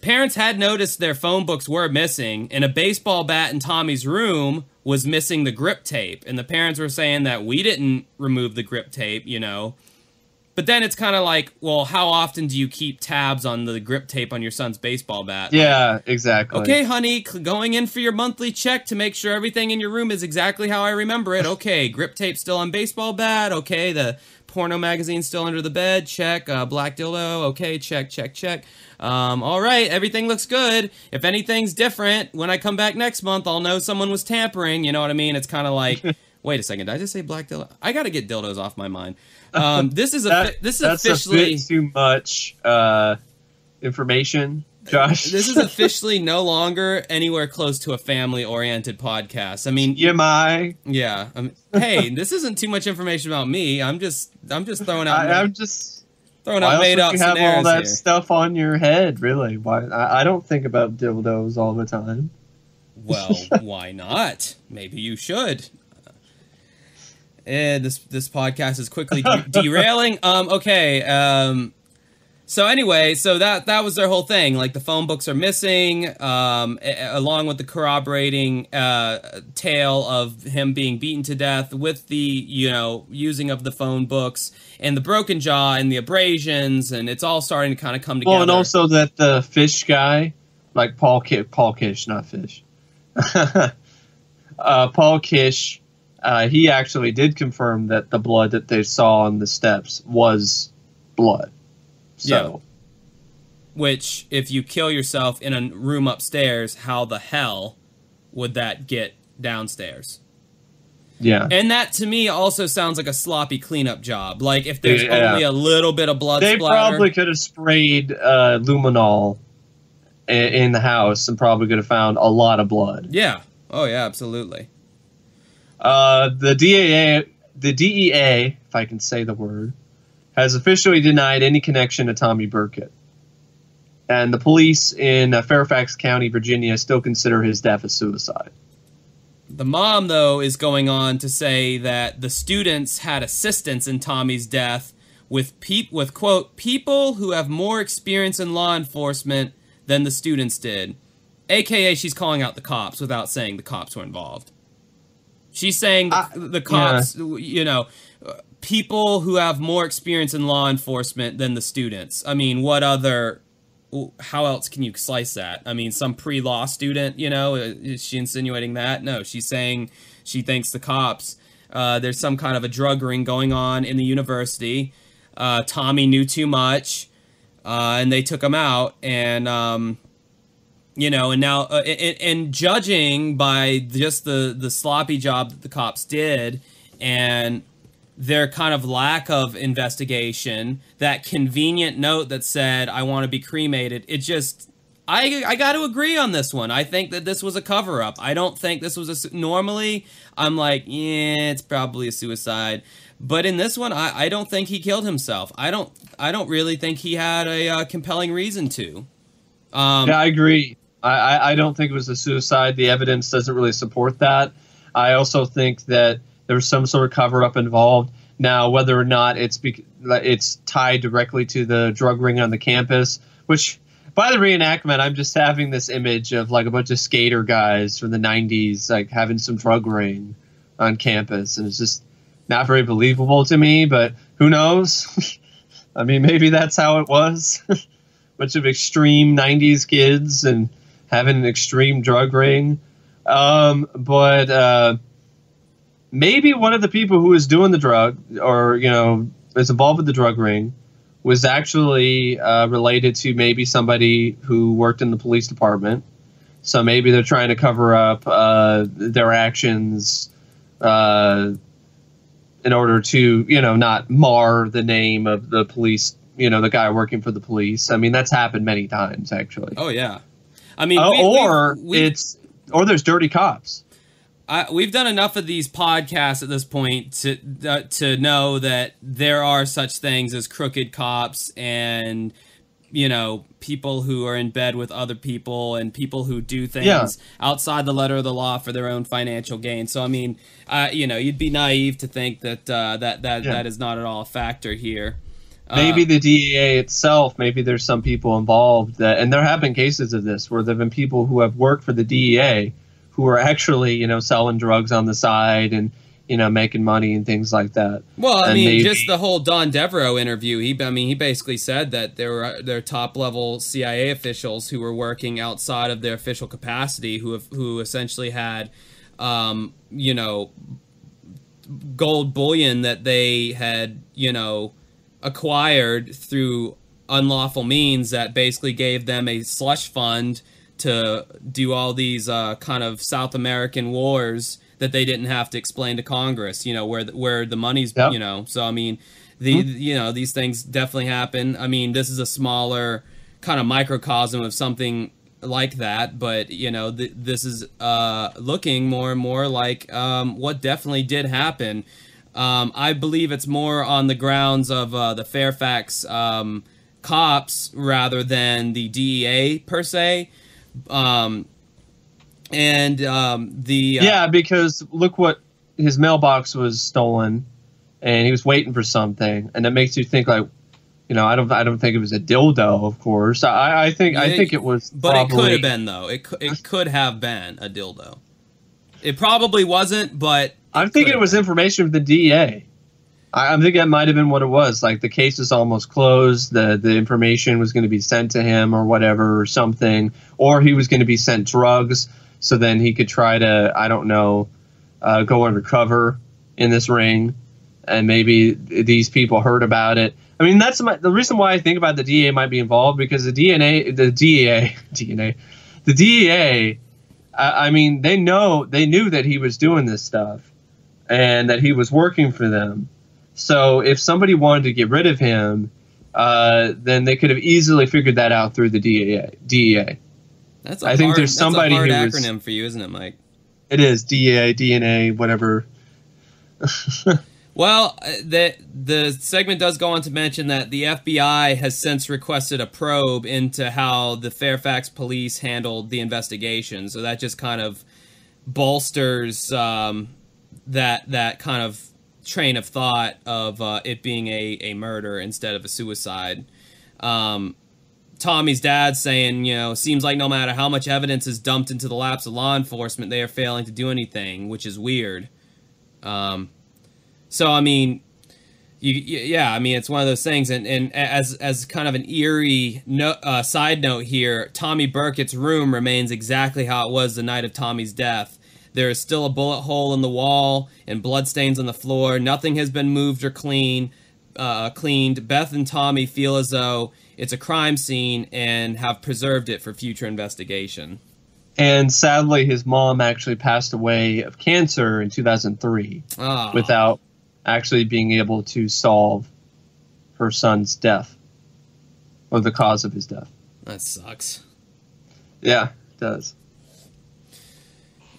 Parents had noticed their phone books were missing, and a baseball bat in Tommy's room was missing the grip tape. And the parents were saying that we didn't remove the grip tape, you know. But then it's kind of like, well, how often do you keep tabs on the grip tape on your son's baseball bat? Yeah, exactly. Okay, honey, going in for your monthly check to make sure everything in your room is exactly how I remember it. Okay, grip tape still on baseball bat. Okay, the porno magazine still under the bed. Check. Black dildo. Okay, check. All right, everything looks good. If anything's different, when I come back next month, I'll know someone was tampering. You know what I mean? It's kind of like, wait a second, did I just say black dildo? I got to get dildos off my mind. This is officially a bit too much information, Josh. This is officially no longer anywhere close to a family-oriented podcast. I mean, yeah. Hey, this isn't too much information about me. I'm just throwing out. Throwing out made up scenarios. You have all that stuff on your head, really? Why? I don't think about dildos all the time. Well, why not? Maybe you should. This podcast is quickly derailing. Okay. So anyway, that was their whole thing. Like, the phone books are missing, along with the corroborating tale of him being beaten to death with the, you know, using of the phone books and the broken jaw and the abrasions, and it's all starting to kind of come together. Well, and also that the fish guy, like Paul Kish, not Fish. Paul Kish, he actually did confirm that the blood that they saw on the steps was blood. So. Yeah. Which, if you kill yourself in a room upstairs, how the hell would that get downstairs? Yeah. And that, to me, also sounds like a sloppy cleanup job. Like, if there's only a little bit of blood splatter. They probably could have sprayed luminol in the house and probably could have found a lot of blood. Yeah. Oh, yeah, absolutely. The DEA, if I can say the word, has officially denied any connection to Tommy Burkett. And the police in Fairfax County, Virginia, still consider his death a suicide. The mom, though, is going on to say that the students had assistance in Tommy's death with quote, people who have more experience in law enforcement than the students did. AKA, she's calling out the cops without saying the cops were involved. She's saying the cops, people who have more experience in law enforcement than the students. I mean, how else can you slice that? I mean, some pre-law student, is she insinuating that? No, she's saying she thinks the cops, there's some kind of a drug ring going on in the university. Tommy knew too much, and they took him out, and, and now, and judging by just the sloppy job that the cops did, and their kind of lack of investigation, that convenient note that said, I want to be cremated, it just, I got to agree on this one. I think that this was a cover-up. I don't think this was normally, I'm like, yeah, it's probably a suicide. But in this one, I don't think he killed himself. I don't really think he had a compelling reason to. Yeah, I agree. I don't think it was a suicide. The evidence doesn't really support that. I also think that there's some sort of cover-up involved. Now, whether or not it's tied directly to the drug ring on the campus, which, by the reenactment, I'm just having this image of like a bunch of skater guys from the 90s like having some drug ring on campus, and it's just not very believable to me, but who knows? I mean, maybe that's how it was. Bunch of extreme 90s kids and having an extreme drug ring. But maybe one of the people who was doing the drug, or, is involved with the drug ring, was actually related to maybe somebody who worked in the police department. So maybe they're trying to cover up their actions in order to, not mar the name of the police, the guy working for the police. I mean, that's happened many times, actually. Oh, yeah. I mean, or there's dirty cops. We've done enough of these podcasts at this point to know that there are such things as crooked cops and, people who are in bed with other people and people who do things outside the letter of the law for their own financial gain. So, I mean, you'd be naive to think that that is not at all a factor here. Maybe the DEA itself, maybe there's some people involved and there have been cases of this where there have been people who have worked for the DEA who are actually, selling drugs on the side and, making money and things like that. Well, I mean, just the whole Don Devereaux interview, he basically said that there were top-level CIA officials who were working outside of their official capacity who essentially had, gold bullion that they had, acquired through unlawful means that basically gave them a slush fund to do all these kind of South American wars that they didn't have to explain to Congress, where the money's, So, I mean, these things definitely happen. I mean, this is a smaller kind of microcosm of something like that, but, this is looking more and more like what definitely did happen. I believe it's more on the grounds of the Fairfax cops rather than the DEA per se. Because look what his mailbox was stolen, and he was waiting for something, and that makes you think like, I don't think it was a dildo, of course. I think it was, but it could have been though. It could have been a dildo. It probably wasn't, but I'm thinking it was information from the DEA. I'm thinking that might have been what it was. Like the case is almost closed. The information was going to be sent to him or whatever or something, or he was going to be sent drugs. So then he could try to, I don't know, go undercover in this ring, and maybe these people heard about it. I mean, that's the reason why I think about the DEA might be involved, because the DEA. I mean, they knew that he was doing this stuff, and that he was working for them. So if somebody wanted to get rid of him, then they could have easily figured that out through the DEA. That's a hard acronym for you, isn't it, Mike? It is. DEA, DNA, whatever. Well, the segment does go on to mention that the FBI has since requested a probe into how the Fairfax police handled the investigation. So that just kind of bolsters that kind of train of thought of it being a murder instead of a suicide. Tommy's dad saying, you know, seems like no matter how much evidence is dumped into the laps of law enforcement, they are failing to do anything, which is weird. So, I mean, yeah, I mean, it's one of those things. And as kind of an eerie side note here, Tommy Burkett's room remains exactly how it was the night of Tommy's death. There is still a bullet hole in the wall and bloodstains on the floor. Nothing has been moved or cleaned. Beth and Tommy feel as though it's a crime scene and have preserved it for future investigation. And sadly, his mom actually passed away of cancer in 2003 without actually being able to solve her son's death or the cause of his death. That sucks. Yeah, it does.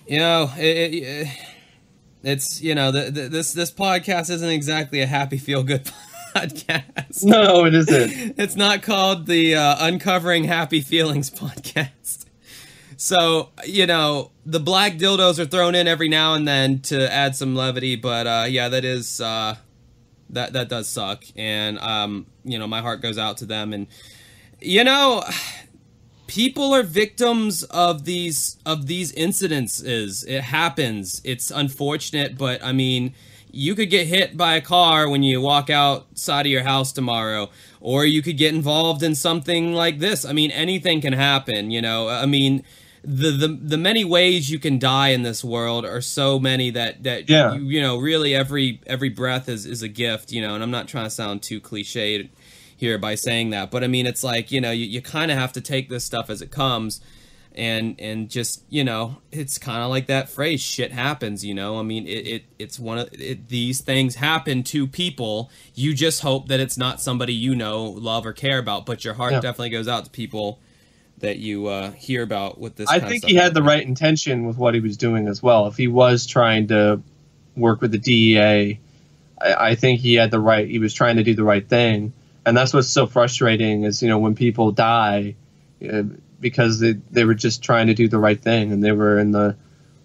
You know, it's, you know, this podcast isn't exactly a happy feel-good podcast. No, it isn't. It's not called the Uncovering Happy Feelings podcast. So, you know, the black dildos are thrown in every now and then to add some levity, but yeah, that is that does suck, and you know, my heart goes out to them. And you know, people are victims of these incidences. It happens. It's unfortunate, but I mean, you could get hit by a car when you walk outside of your house tomorrow, or you could get involved in something like this. I mean, anything can happen, you know. I mean, the many ways you can die in this world are so many that yeah. you know, really every breath is a gift, you know. And I'm not trying to sound too cliched here by saying that, but I mean, it's like, you know, you kind of have to take this stuff as it comes, and just, you know, it's kind of like that phrase, shit happens, you know. I mean, it's one of these things happen to people. You just hope that it's not somebody you know, love, or care about, but your heart definitely goes out to people that you hear about with this. I think he had the right intention with what he was doing as well. If he was trying to work with the DEA, I think he had the right. He was trying to do the right thing, and that's what's so frustrating is, you know, when people die because they were just trying to do the right thing and they were in the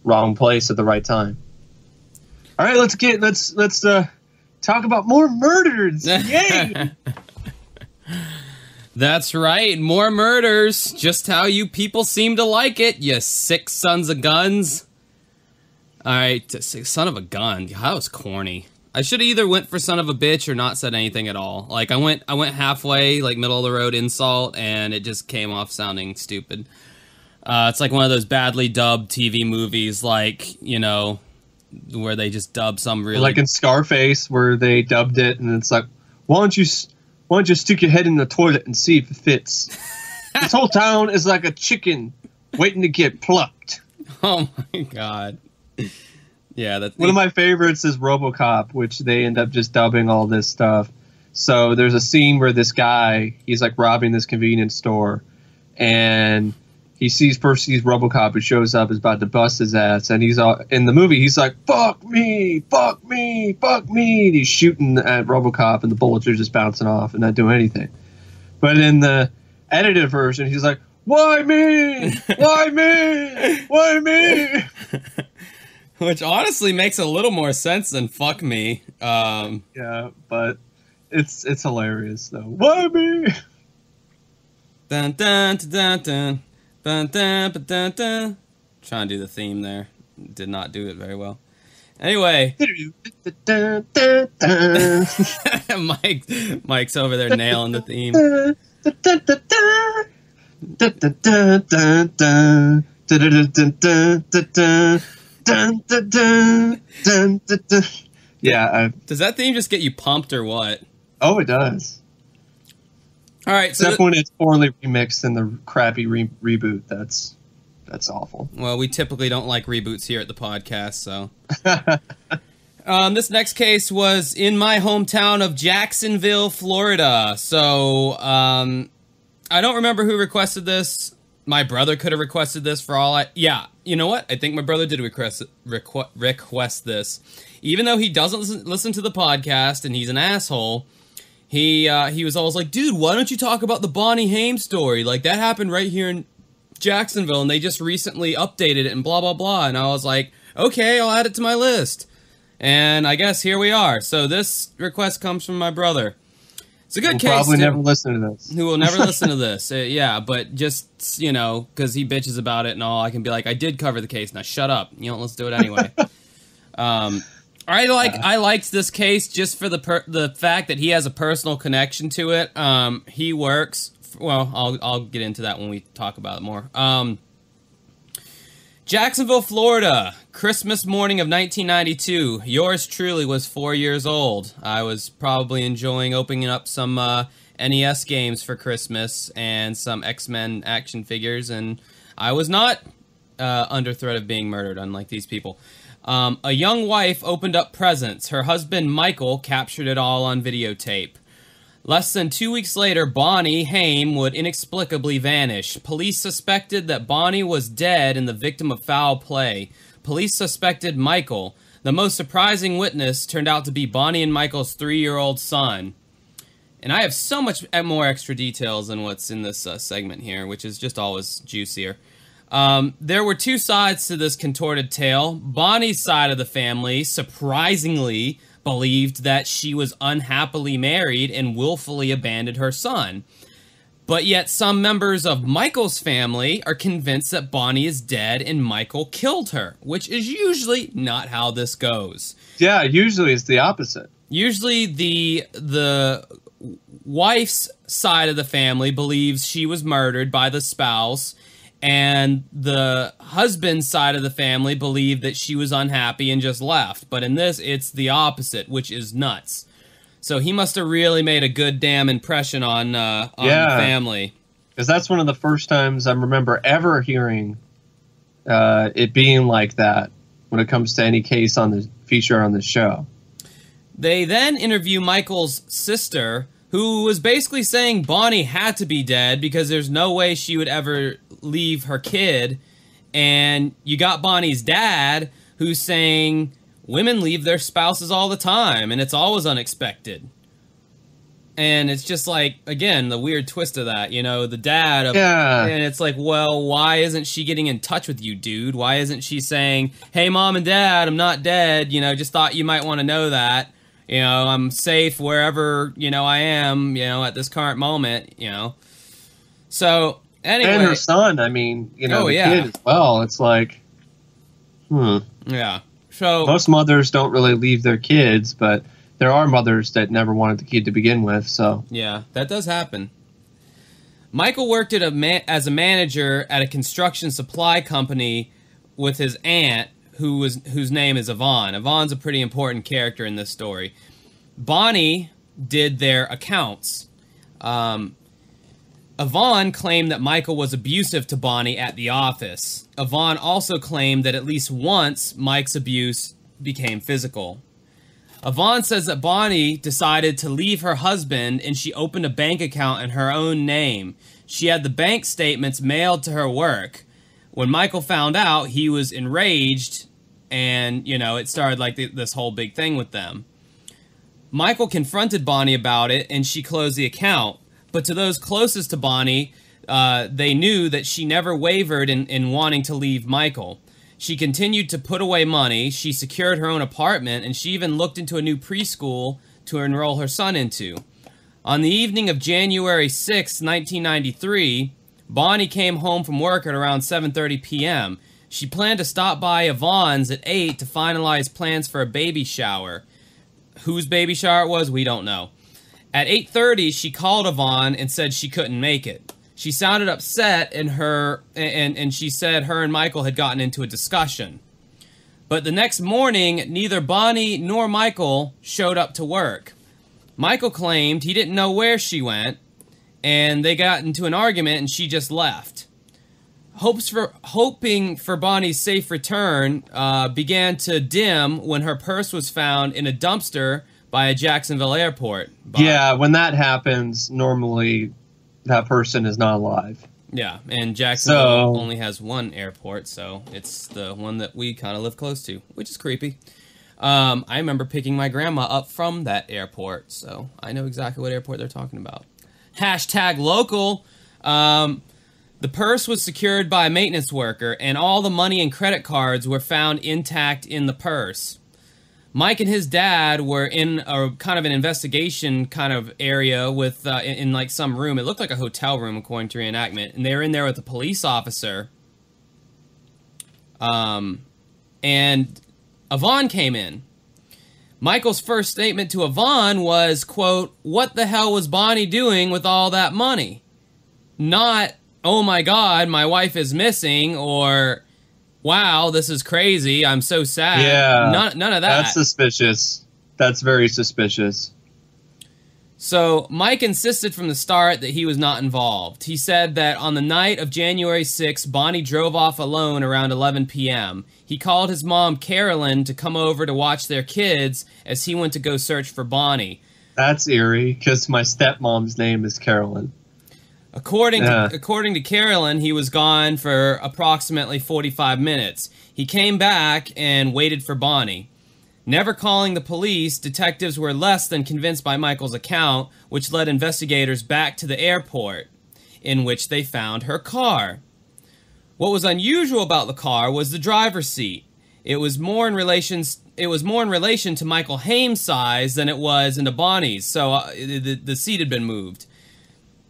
wrong place at the right time. All right, let's talk about more murders. Yay! That's right, more murders. Just how you people seem to like it, you sick sons of guns. All right, son of a gun. That was corny. I should have either went for son of a bitch or not said anything at all. Like, I went halfway, like middle of the road insult, and it just came off sounding stupid. It's like one of those badly dubbed TV movies, like, you know, where they just dub some really... Like in Scarface, where they dubbed it, and it's like, why don't you stick your head in the toilet and see if it fits? This whole town is like a chicken waiting to get plucked. Oh my god. Yeah, that's... One of my favorites is RoboCop, which they end up just dubbing all this stuff. So there's a scene where this guy, he's like robbing this convenience store, and he sees RoboCop, who shows up, is about to bust his ass, and he's in the movie, he's like, fuck me, fuck me, fuck me, and he's shooting at RoboCop, and the bullets are just bouncing off and not doing anything. But in the edited version, he's like, why me? Why me? Why me? Which honestly makes a little more sense than fuck me. Yeah, but it's hilarious though. Why me? Dun dun dun dun dun dun dun dun. Trying to do the theme there. Did not do it very well. Anyway. Mike's over there nailing the theme. Yeah. Does that theme just get you pumped or what? Oh, it does. All right. Except when it's poorly remixed in the crappy reboot. That's awful. Well, we typically don't like reboots here at the podcast, so. This next case was in my hometown of Jacksonville, Florida. So, I don't remember who requested this. My brother could have requested this for all yeah, you know what? I think my brother did request this. Even though he doesn't listen to the podcast and he's an asshole, he was always like, dude, why don't you talk about the Bonnie Haim story? Like, that happened right here in Jacksonville, and they just recently updated it and blah, blah, blah. And I was like, okay, I'll add it to my list. And I guess here we are. So this request comes from my brother. It's a good case. Probably never listen to this. Who will never listen to this. Yeah, but just, you know, because he bitches about it and all, I can be like, I did cover the case. Now shut up. You don't listen to it anyway. I liked this case just for the fact that he has a personal connection to it. He works. Well, I'll get into that when we talk about it more. Jacksonville, Florida, Christmas morning of 1992. Yours truly was 4 years old. I was probably enjoying opening up some NES games for Christmas and some X-Men action figures, and I was not under threat of being murdered, unlike these people. A young wife opened up presents. Her husband, Michael, captured it all on videotape. Less than 2 weeks later, Bonnie Haim would inexplicably vanish. Police suspected that Bonnie was dead and the victim of foul play. Police suspected Michael. The most surprising witness turned out to be Bonnie and Michael's 3-year-old son. And I have so much more extra details than what's in this segment here, which is just always juicier. There were two sides to this contorted tale. Bonnie's side of the family, surprisingly, believed that she was unhappily married and willfully abandoned her son. But yet some members of Michael's family are convinced that Bonnie is dead and Michael killed her, which is usually not how this goes. Yeah, usually it's the opposite. Usually the wife's side of the family believes she was murdered by the spouse, and the husband's side of the family believed that she was unhappy and just left. But in this, it's the opposite, which is nuts. So he must have really made a good damn impression on the family. Because that's one of the first times I remember ever hearing it being like that when it comes to any case on the feature on the show. They then interview Michael's sister, who was basically saying Bonnie had to be dead because there's no way she would ever leave her kid. And you got Bonnie's dad, who's saying women leave their spouses all the time, and it's always unexpected. And it's just like, again, the weird twist of that, you know, the dad of, and it's like, well, why isn't she getting in touch with you, dude? Why isn't she saying, hey, mom and dad, I'm not dead, you know, just thought you might want to know that. You know, I'm safe wherever, you know, I am, you know, at this current moment, you know. So, anyway. And her son, I mean, you know, kid as well. It's like, Yeah. So most mothers don't really leave their kids, but there are mothers that never wanted the kid to begin with, so. Yeah, that does happen. Michael worked at as a manager at a construction supply company with his aunt, whose name is Yvonne. Yvonne's a pretty important character in this story. Bonnie did their accounts. Yvonne claimed that Michael was abusive to Bonnie at the office. Yvonne also claimed that at least once Mike's abuse became physical. Yvonne says that Bonnie decided to leave her husband and she opened a bank account in her own name. She had the bank statements mailed to her work. When Michael found out, he was enraged, and, you know, it started like this whole big thing with them. Michael confronted Bonnie about it, and she closed the account. But to those closest to Bonnie, they knew that she never wavered in wanting to leave Michael. She continued to put away money, she secured her own apartment, and she even looked into a new preschool to enroll her son into. On the evening of January 6, 1993... Bonnie came home from work at around 7:30 p.m. She planned to stop by Yvonne's at 8 to finalize plans for a baby shower. Whose baby shower it was, we don't know. At 8:30, she called Yvonne and said she couldn't make it. She sounded upset and she said her and Michael had gotten into a discussion. But the next morning, neither Bonnie nor Michael showed up to work. Michael claimed he didn't know where she went, and they got into an argument and she just left. Hoping for Bonnie's safe return began to dim when her purse was found in a dumpster by a Jacksonville airport. Yeah, when that happens, normally that person is not alive. Yeah, and Jacksonville only has one airport, so it's the one that we kind of live close to, which is creepy. I remember picking my grandma up from that airport, so I know exactly what airport they're talking about. #local. The purse was secured by a maintenance worker, and all the money and credit cards were found intact in the purse. Mike and his dad were in a kind of an investigation kind of area with in like some room. It looked like a hotel room according to reenactment, and they were in there with a police officer. And Yvonne came in. Michael's first statement to Yvonne was, quote, "What the hell was Bonnie doing with all that money?" Not, "Oh my God, my wife is missing," or, "Wow, this is crazy, I'm so sad." Yeah. None of that. That's suspicious. That's very suspicious. So Mike insisted from the start that he was not involved. He said that on the night of January 6th, Bonnie drove off alone around 11 p.m. He called his mom, Carolyn, to come over to watch their kids as he went to go search for Bonnie. That's eerie, because my stepmom's name is Carolyn. According to Carolyn, he was gone for approximately 45 minutes. He came back and waited for Bonnie. Never calling the police, detectives were less than convinced by Michael's account, which led investigators back to the airport, in which they found her car. What was unusual about the car was the driver's seat. It was more in relation to Michael Haim's size than it was into Bonnie's, so the seat had been moved.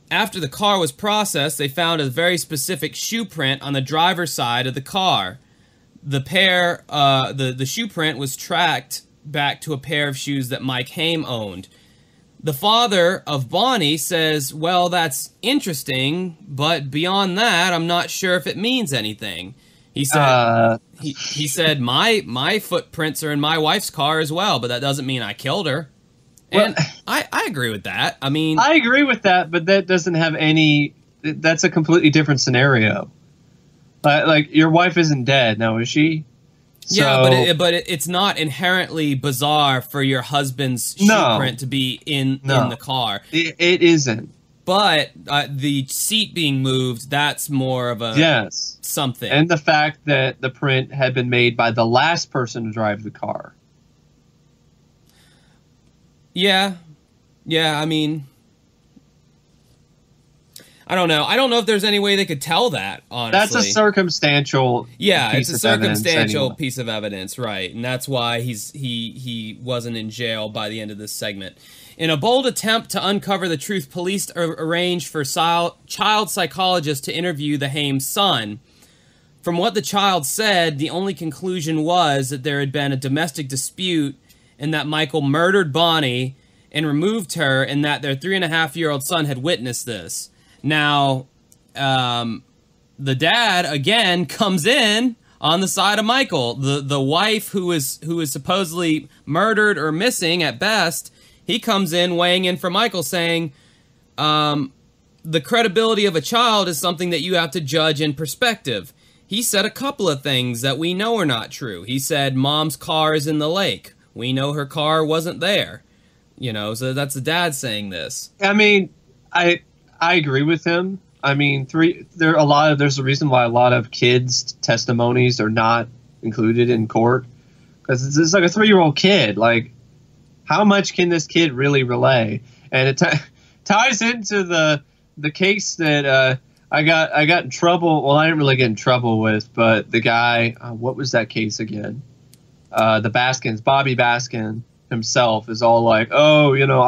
After the car was processed, they found a very specific shoe print on the driver's side of the car. The shoe print was tracked back to a pair of shoes that Mike Haim owned. The father of Bonnie says, "Well, that's interesting, but beyond that, I'm not sure if it means anything." He said, he said, my footprints are in my wife's car as well, but that doesn't mean I killed her. And well, I agree with that. I mean, I agree with that, but that doesn't have any. That's a completely different scenario. Like your wife isn't dead now, is she? Yeah, but it's not inherently bizarre for your husband's shoe print to be in the car. It isn't. But the seat being moved, that's more of a something. And the fact that the print had been made by the last person to drive the car. Yeah. Yeah, I mean, I don't know. I don't know if there's any way they could tell that, honestly. That's a circumstantial it's a circumstantial piece of evidence, right. And that's why he wasn't in jail by the end of this segment. In a bold attempt to uncover the truth, police arranged for child psychologists to interview the Haim's son. From what the child said, the only conclusion was that there had been a domestic dispute and that Michael murdered Bonnie and removed her, and that their 3.5-year-old son had witnessed this. Now, the dad, again, comes in on the side of Michael. The wife who is supposedly murdered or missing at best, he comes in weighing in for Michael, saying, the credibility of a child is something that you have to judge in perspective. He said a couple of things that we know are not true. He said, Mom's car is in the lake. We know her car wasn't there. You know, so that's the dad saying this. I mean, I agree with him. I mean, there's a reason why a lot of kids' testimonies are not included in court, because it's like a 3-year-old kid. Like, how much can this kid really relay? And it ties into the case that I got in trouble. Well, I didn't really get in trouble with, but the guy, what was that case again? The Baskins, Bobby Baskin himself is all like, oh, you know,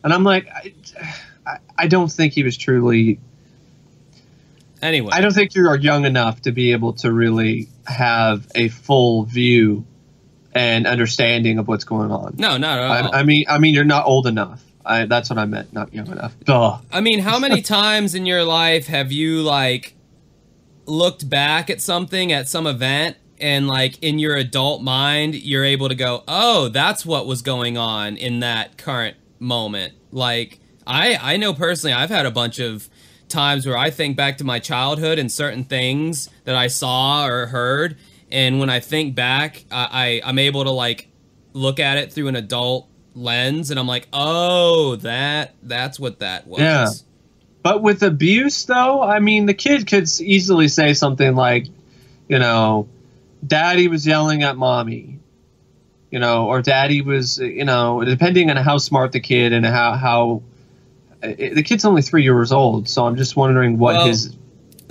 and I'm like, I don't think he was truly. Anyway, I don't think you're young enough to be able to really have a full view and understanding of what's going on. No, not at all. I mean, you're not old enough. That's what I meant, not young enough. Duh. I mean, how many times in your life have you like looked back at something at some event? And, like, in your adult mind, you're able to go, oh, that's what was going on in that current moment. Like, I know personally, I've had a bunch of times where I think back to my childhood and certain things that I saw or heard. And when I think back, I'm able to, like, look at it through an adult lens. And I'm like, oh, that's what that was. Yeah. But with abuse, though, I mean, the kid could easily say something like, you know, Daddy was yelling at Mommy, you know, or Daddy was, you know, depending on how smart the kid and how the kid's only 3 years old. So I'm just wondering what his.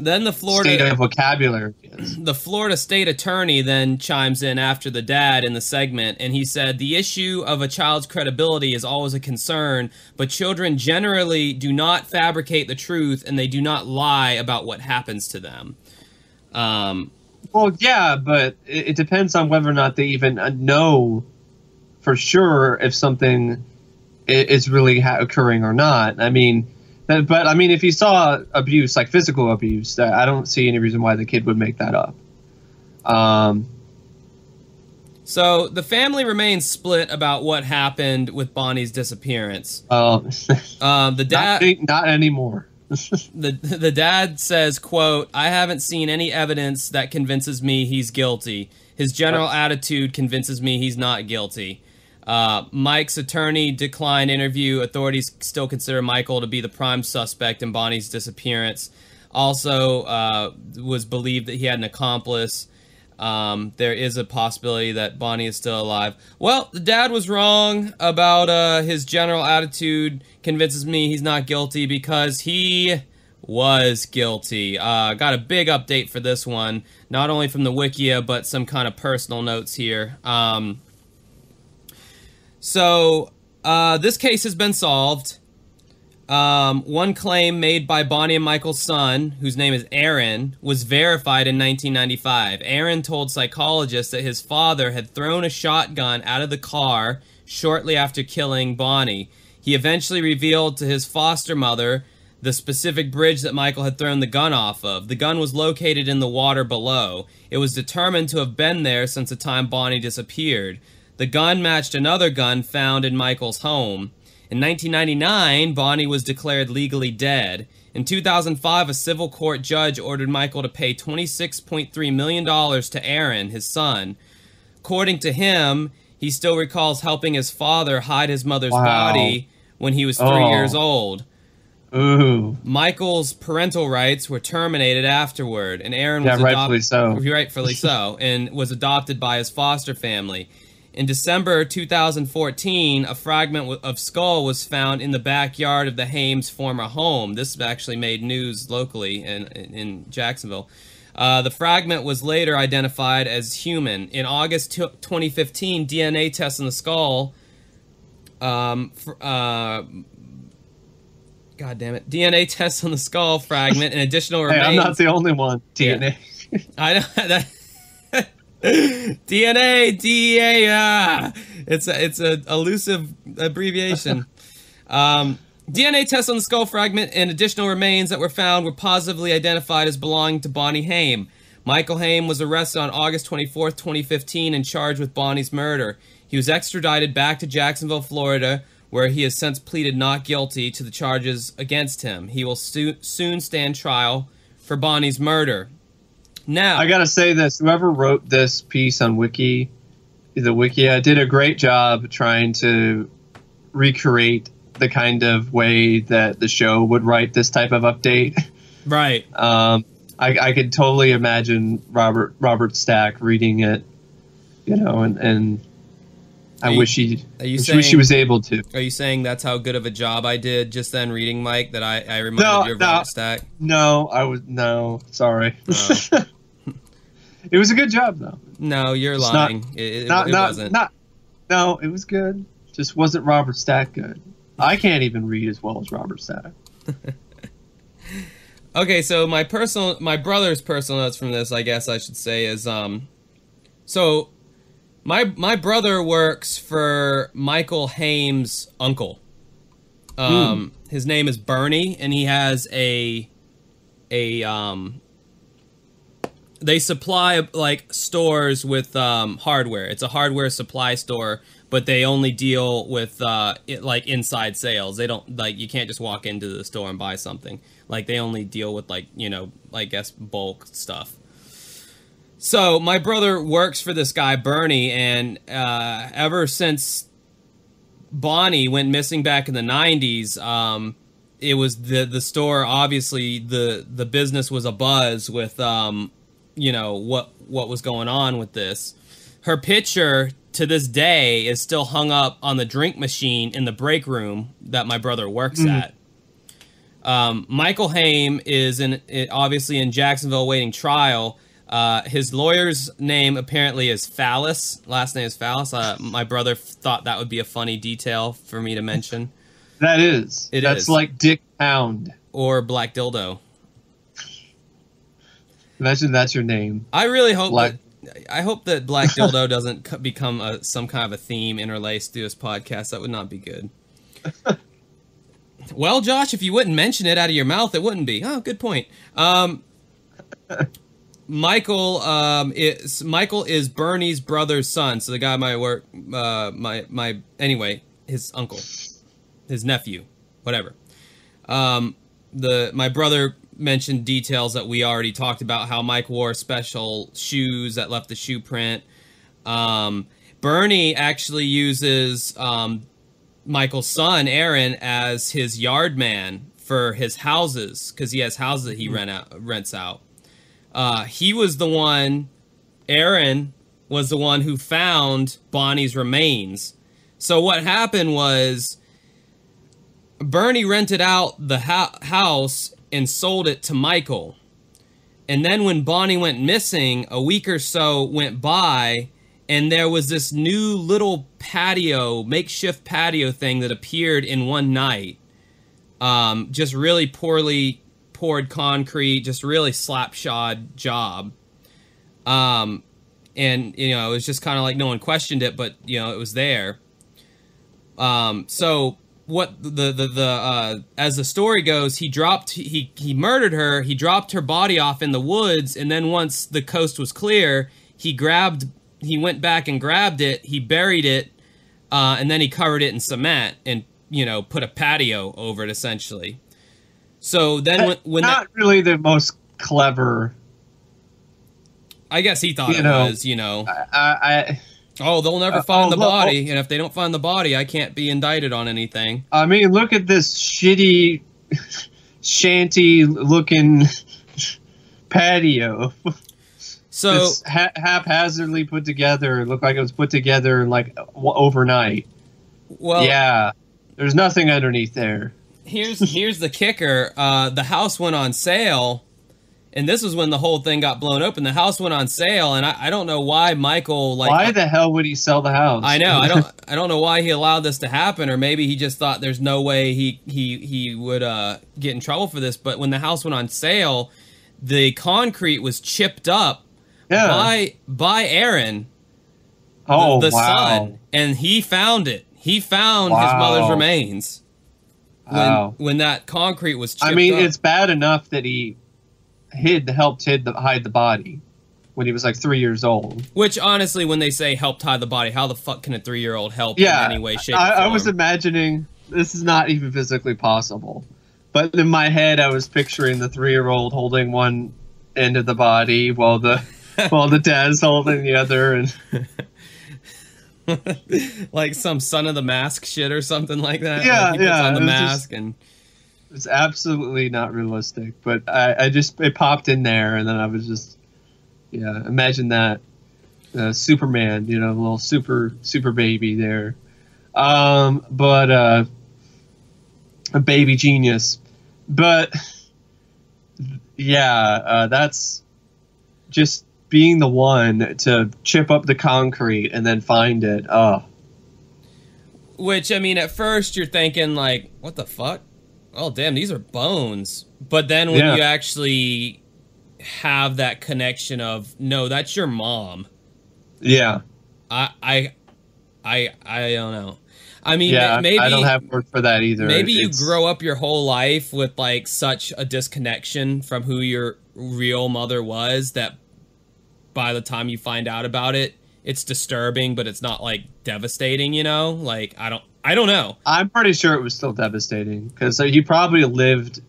Then the Florida state of vocabulary is. The Florida state attorney then chimes in after the dad in the segment, and he said, the issue of a child's credibility is always a concern, but children generally do not fabricate the truth, and they do not lie about what happens to them. Well, yeah, but it depends on whether or not they even know for sure if something is really occurring or not. I mean... But, I mean, if you saw abuse, like physical abuse, I don't see any reason why the kid would make that up. So the family remains split about what happened with Bonnie's disappearance. The dad... Not anymore. The dad says, quote, I haven't seen any evidence that convinces me he's guilty. His general attitude convinces me he's not guilty. Mike's attorney declined interview. Authorities still consider Michael to be the prime suspect in Bonnie's disappearance. Also, was believed that he had an accomplice. There is a possibility that Bonnie is still alive. Well, the dad was wrong about his general attitude convinces me he's not guilty because he was guilty. Got a big update for this one, not only from the Wikia, but some kind of personal notes here. So, this case has been solved. One claim made by Bonnie and Michael's son, whose name is Aaron, was verified in 1995. Aaron told psychologists that his father had thrown a shotgun out of the car shortly after killing Bonnie. He eventually revealed to his foster mother the specific bridge that Michael had thrown the gun off of. The gun was located in the water below. It was determined to have been there since the time Bonnie disappeared. The gun matched another gun found in Michael's home. In 1999, Bonnie was declared legally dead. In 2005, a civil court judge ordered Michael to pay $26.3 million to Aaron, his son. According to him, he still recalls helping his father hide his mother's body when he was 3 years old. Ooh. Michael's parental rights were terminated afterward, and Aaron was rightfully so, and was adopted by his foster family. In December 2014, a fragment of skull was found in the backyard of the Haim's former home. This actually made news locally in Jacksonville. The fragment was later identified as human. In August 2015, DNA tests on the skull... God damn it. DNA tests on the skull fragment and additional remains... Hey, I'm not the only one. DNA. Yeah. I know that... DNA, DEA, it's a elusive abbreviation. DNA tests on the skull fragment and additional remains that were found were positively identified as belonging to Bonnie Haim. Michael Haim was arrested on August 24th, 2015 and charged with Bonnie's murder. He was extradited back to Jacksonville, Florida, where he has since pleaded not guilty to the charges against him. He will soon stand trial for Bonnie's murder. Now, I gotta say this: whoever wrote this piece on the Wikia, did a great job trying to recreate the kind of way that the show would write this type of update. Right. I could totally imagine Robert Stack reading it, and I wish he was able to. Are you saying that's how good of a job I did just then reading, Mike? That I reminded you of Robert Stack? No, sorry. It was a good job, though. No, you're lying. It wasn't. No, it was good. Just wasn't Robert Stack good. I can't even read as well as Robert Stack. Okay, so my brother's personal notes from this, I guess I should say, is so my brother works for Michael Haim's uncle. His name is Bernie, and he has they supply like stores with hardware. It's a hardware supply store, but they only deal with like inside sales. They don't you can't just walk into the store and buy something. Like they only deal with I guess bulk stuff. So my brother works for this guy Bernie, and ever since Bonnie went missing back in the 90s, it was the store, obviously the business was abuzz with what was going on with this. Her picture to this day is still hung up on the drink machine in the break room that my brother works at. Michael Haim is obviously in Jacksonville awaiting trial. His lawyer's name apparently is Phallus. Last name is Phallus. My brother thought that would be a funny detail for me to mention. That is. That's like Dick Pound. Or Black Dildo. Imagine that's your name. I really hope I hope that Black Dildo doesn't become some kind of a theme interlaced through this podcast. That would not be good. Well, Josh, if you wouldn't mention it out of your mouth, it wouldn't be. Oh, good point. Michael is Bernie's brother's son. So the guy might work, anyway, his uncle, his nephew, whatever. My brother mentioned details that we already talked about, how Mike wore special shoes that left the shoe print. Bernie actually uses Michael's son, Aaron, as his yard man for his houses, because he has houses that he rents out. He was the one, Aaron was the one who found Bonnie's remains. So what happened was Bernie rented out the house and sold it to Michael. And then when Bonnie went missing, a week or so went by, and there was this new little patio, makeshift patio thing that appeared in one night. Just really poorly poured concrete, just really slapshod job. And, you know, it was just kind of like no one questioned it, but, you know, it was there. So what as the story goes, he murdered her, he dropped her body off in the woods, and then once the coast was clear, he went back and grabbed it, he buried it, and then he covered it in cement and, you know, put a patio over it, essentially. So then when not really the most clever. I guess he thought it was, you know. They'll never find the body, and if they don't find the body, I can't be indicted on anything. I mean, look at this shitty, shanty-looking patio. So it's haphazardly put together. It looked like it was put together like overnight. Well, yeah, there's nothing underneath there. Here's the kicker. The house went on sale, and this was when the whole thing got blown open. The house went on sale, and I don't know why Michael why the hell would he sell the house? I know. I don't know why he allowed this to happen, or maybe he just thought there's no way he would get in trouble for this. But when the house went on sale, the concrete was chipped up by Aaron, the son, and he found it. He found his mother's remains. When that concrete was chipped up. I mean, it's bad enough that he helped hide the body when he was like 3 years old. Which, honestly, when they say helped hide the body, how the fuck can a 3-year-old help in any way, shape, or form? I was imagining this is not even physically possible. But in my head, I was picturing the 3-year-old holding one end of the body while the dad's holding the other, and like some Son of the Mask shit or something like that. Yeah, he puts on the mask, and it's absolutely not realistic. But it popped in there, and then I was just imagine that Superman, you know, a little super baby there, but a baby genius, but that's just being the one to chip up the concrete and then find it. Which, I mean, at first you're thinking, like, what the fuck? Oh, damn, these are bones. But then when you actually have that connection of, no, that's your mom. Yeah. I don't know. I mean, maybe I don't have word for that either. Maybe you grow up your whole life with, like, such a disconnection from who your real mother was that by the time you find out about it, it's disturbing, but it's not like devastating, you know? Like, I don't know. I'm pretty sure it was still devastating because he probably lived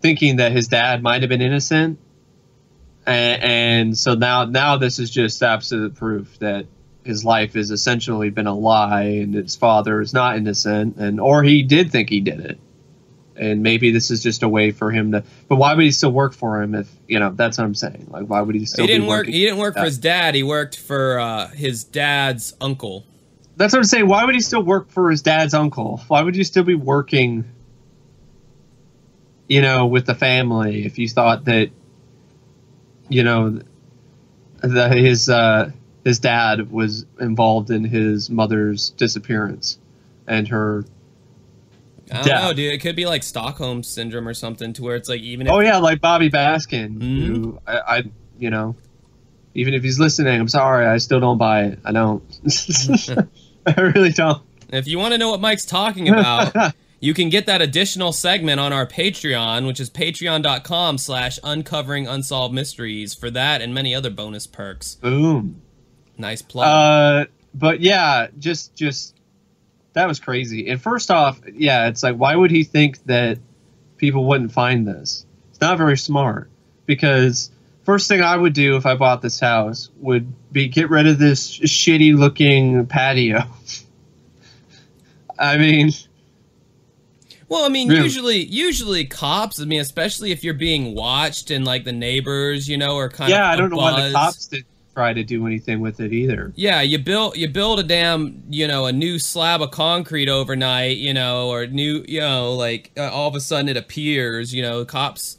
thinking that his dad might have been innocent. And so now this is just absolute proof that his life has essentially been a lie and his father is not innocent, or he did think he did it. And maybe this is just a way for him to. But why would he still work for him if, you know, that's what I'm saying. Like, why would he still be working? He didn't work for his dad. He worked for his dad's uncle. That's what I'm saying. Why would he still work for his dad's uncle? Why would you still be working you know, with the family, if you thought that, you know, that his dad was involved in his mother's disappearance and her I don't know, dude. It could be like Stockholm syndrome or something, to where it's like even if... Oh yeah, like Bobby Baskin, who I you know, even if he's listening, I'm sorry, I still don't buy it. I don't. I really don't. If you want to know what Mike's talking about, you can get that additional segment on our Patreon, which is patreon.com/uncovering unsolved mysteries, for that and many other bonus perks. Boom. Nice plug. But yeah, just that was crazy. And first off, yeah, it's like, why would he think that people wouldn't find this? It's not very smart, because first thing I would do if I bought this house would be get rid of this shitty looking patio. I mean, well, I mean, really. usually cops, I mean, especially if you're being watched and like the neighbors, you know, are kind of I don't know why the buzz. cops didn't try to do anything with it either. Yeah, you build a damn, you know, a new slab of concrete overnight, you know, or new, you know, like all of a sudden it appears, you know, cops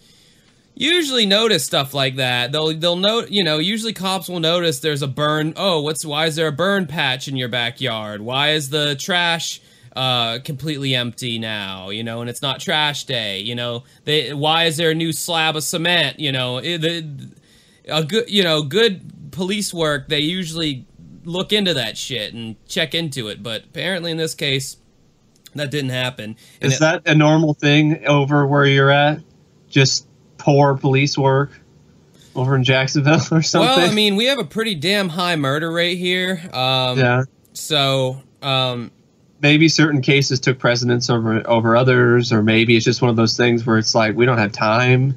usually notice stuff like that. They'll note, you know, usually cops will notice there's a burn. Oh, why is there a burn patch in your backyard? Why is the trash completely empty now, you know, and it's not trash day, you know, why is there a new slab of cement, you know, good police work, they usually look into that shit and check into it, but apparently in this case, that didn't happen. And Is that a normal thing over where you're at? Just poor police work over in Jacksonville or something? Well, I mean, we have a pretty damn high murder rate here. Yeah. So, maybe certain cases took precedence over others, or maybe it's just one of those things where it's like, we don't have time.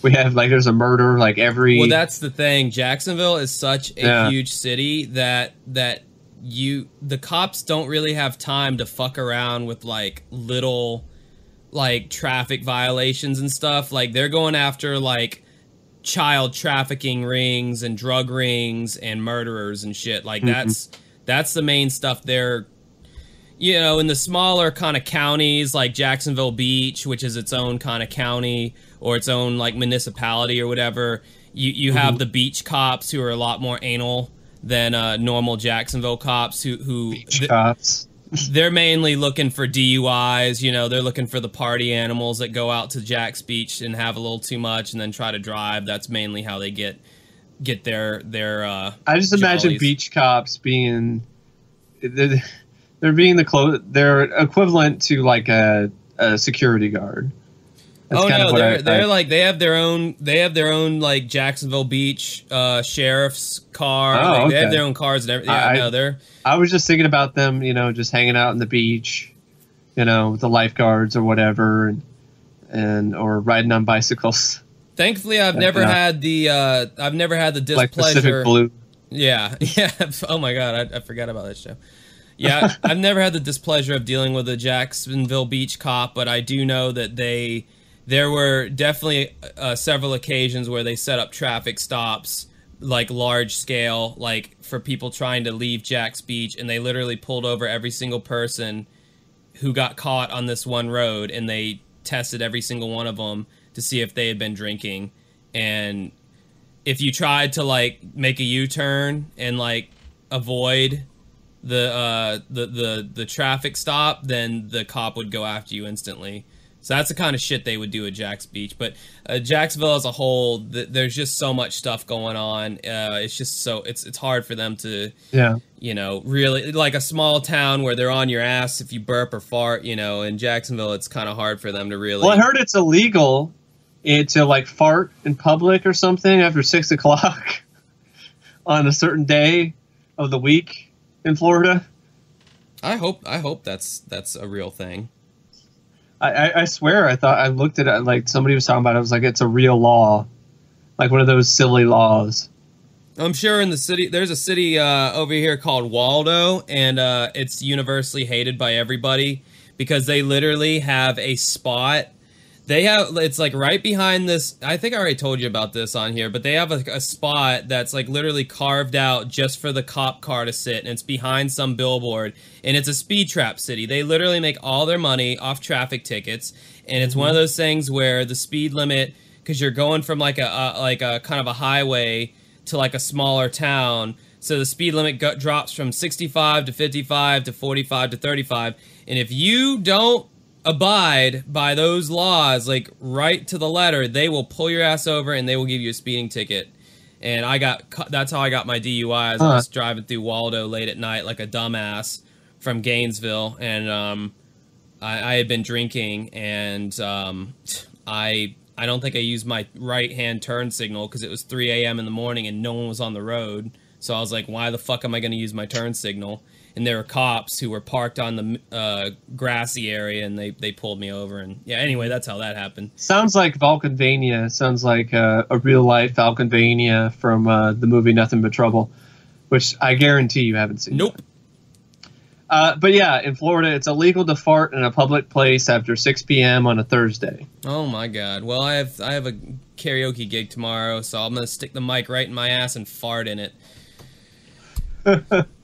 We have, like, there's a murder, like, every... Well, that's the thing. Jacksonville is such a huge city that the cops don't really have time to fuck around with, like, little, like, traffic violations and stuff. Like, they're going after, like, child trafficking rings and drug rings and murderers and shit. Like, that's the main stuff they're... You know, in the smaller kind of counties like Jacksonville Beach, which is its own kind of county or its own like municipality or whatever, you have the beach cops who are a lot more anal than normal Jacksonville cops who beach cops. They're mainly looking for DUIs, you know, they're looking for the party animals that go out to Jack's Beach and have a little too much and then try to drive. That's mainly how they get their I just imagine jollies. beach cops being... They're being they're equivalent to like a security guard. That's they're like they have their own like Jacksonville Beach sheriff's car. Oh, like, okay. They have their own cars and everything. I was just thinking about them, you know, just hanging out on the beach, you know, with the lifeguards or whatever, and or riding on bicycles. Thankfully, I've never had the displeasure. Like Pacific Blue. Yeah. Oh my god, I forgot about that show. Yeah, I've never had the displeasure of dealing with a Jacksonville Beach cop, but I do know that there were definitely several occasions where they set up traffic stops, like large scale, like for people trying to leave Jack's Beach, and they literally pulled over every single person who got caught on this one road, and they tested every single one of them to see if they had been drinking. And if you tried to like make a U-turn and like avoid the traffic stop, then the cop would go after you instantly. So that's the kind of shit they would do at Jack's Beach. But Jacksonville as a whole, there's just so much stuff going on. It's just so it's hard for them to, you know, really, like a small town where they're on your ass if you burp or fart. You know, in Jacksonville, it's kind of hard for them to really. Well, I heard it's illegal to like fart in public or something after 6 o'clock on a certain day of the week in Florida. I hope that's a real thing. I swear, I looked at it, like somebody was talking about it. I was like, it's a real law, like one of those silly laws. I'm sure in the city, there's a city over here called Waldo, and it's universally hated by everybody because they literally have a spot. It's like right behind this. I think I already told you about this on here, but they have a spot that's like literally carved out just for the cop car to sit, and it's behind some billboard, and it's a speed trap city. They literally make all their money off traffic tickets, and it's one of those things where the speed limit, because you're going from like a kind of a highway to like a smaller town, so the speed limit drops from 65 to 55 to 45 to 35, and if you don't abide by those laws, like right to the letter, they will pull your ass over and they will give you a speeding ticket. And that's how I got my DUI. I was driving through Waldo late at night like a dumbass from Gainesville, and I had been drinking, and I don't think I used my right hand turn signal because it was 3 a.m. in the morning and no one was on the road. So I was like, why the fuck am I going to use my turn signal? And there were cops who were parked on the grassy area, and they pulled me over. And yeah, anyway, that's how that happened. Sounds like Vulcanvania. Sounds like a real-life Vulcanvania from the movie Nothing But Trouble, which I guarantee you haven't seen. Nope. But yeah, in Florida, it's illegal to fart in a public place after 6 p.m. on a Thursday. Oh, my God. Well, I have a karaoke gig tomorrow, so I'm going to stick the mic right in my ass and fart in it.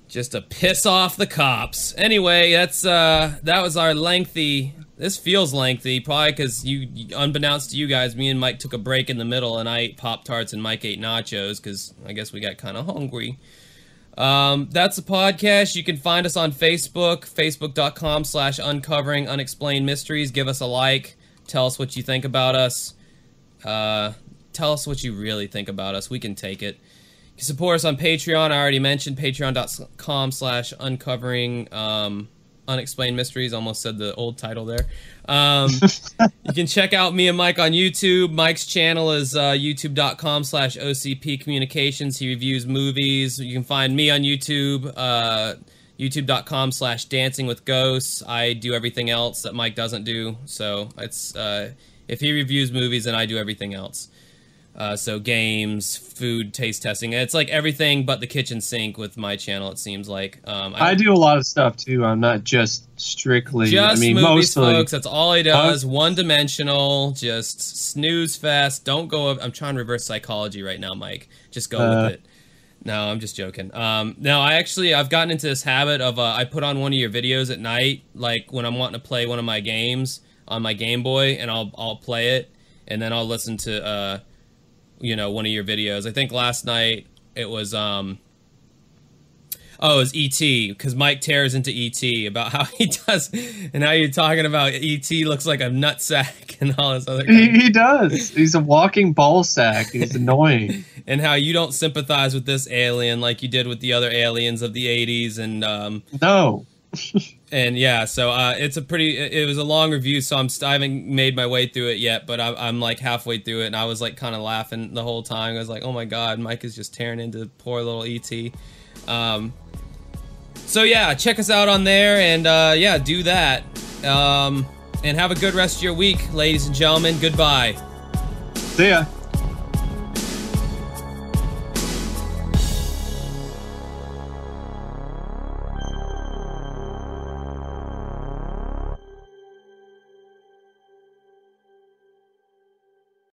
Just to piss off the cops. Anyway, that was our lengthy... This feels lengthy, probably because unbeknownst to you guys, me and Mike took a break in the middle, and I ate Pop-Tarts and Mike ate nachos, because I guess we got kind of hungry. That's the podcast. You can find us on Facebook, facebook.com/uncovering unexplained mysteries. Give us a like. Tell us what you think about us. Tell us what you really think about us. We can take it. You can support us on Patreon. I already mentioned patreon.com/uncovering unexplained mysteries. Almost said the old title there. You can check out me and Mike on YouTube. Mike's channel is youtube.com/OCP Communications. He reviews movies. You can find me on YouTube, youtube.com/Dancing with Ghosts. I do everything else that Mike doesn't do. So it's if he reviews movies, then I do everything else. So games, food, taste testing. It's like everything but the kitchen sink with my channel, it seems like. I do a lot of stuff, too. I'm not just strictly... movies, mostly. Folks. That's all he does. One-dimensional. Just snooze fest. Don't go... I'm trying to reverse psychology right now, Mike. Just go with it. No, I'm just joking. No, I've gotten into this habit of... I put on one of your videos at night, like when I'm wanting to play one of my games on my Game Boy, and I'll play it, and then I'll listen to... one of your videos. I think last night it was, it was E.T., because Mike tears into E.T. about how he does, and how you're talking about E.T. looks like a nutsack and all this other kind He does. He's a walking ball sack. He's annoying. And how you don't sympathize with this alien like you did with the other aliens of the 80s, and, No. And yeah, so it was a long review, so I haven't made my way through it yet, but I'm like halfway through it, and I was like kind of laughing the whole time. I was like, oh my God, Mike is just tearing into poor little E.T. So yeah, check us out on there, and yeah, do that. And have a good rest of your week, ladies and gentlemen. Goodbye. See ya.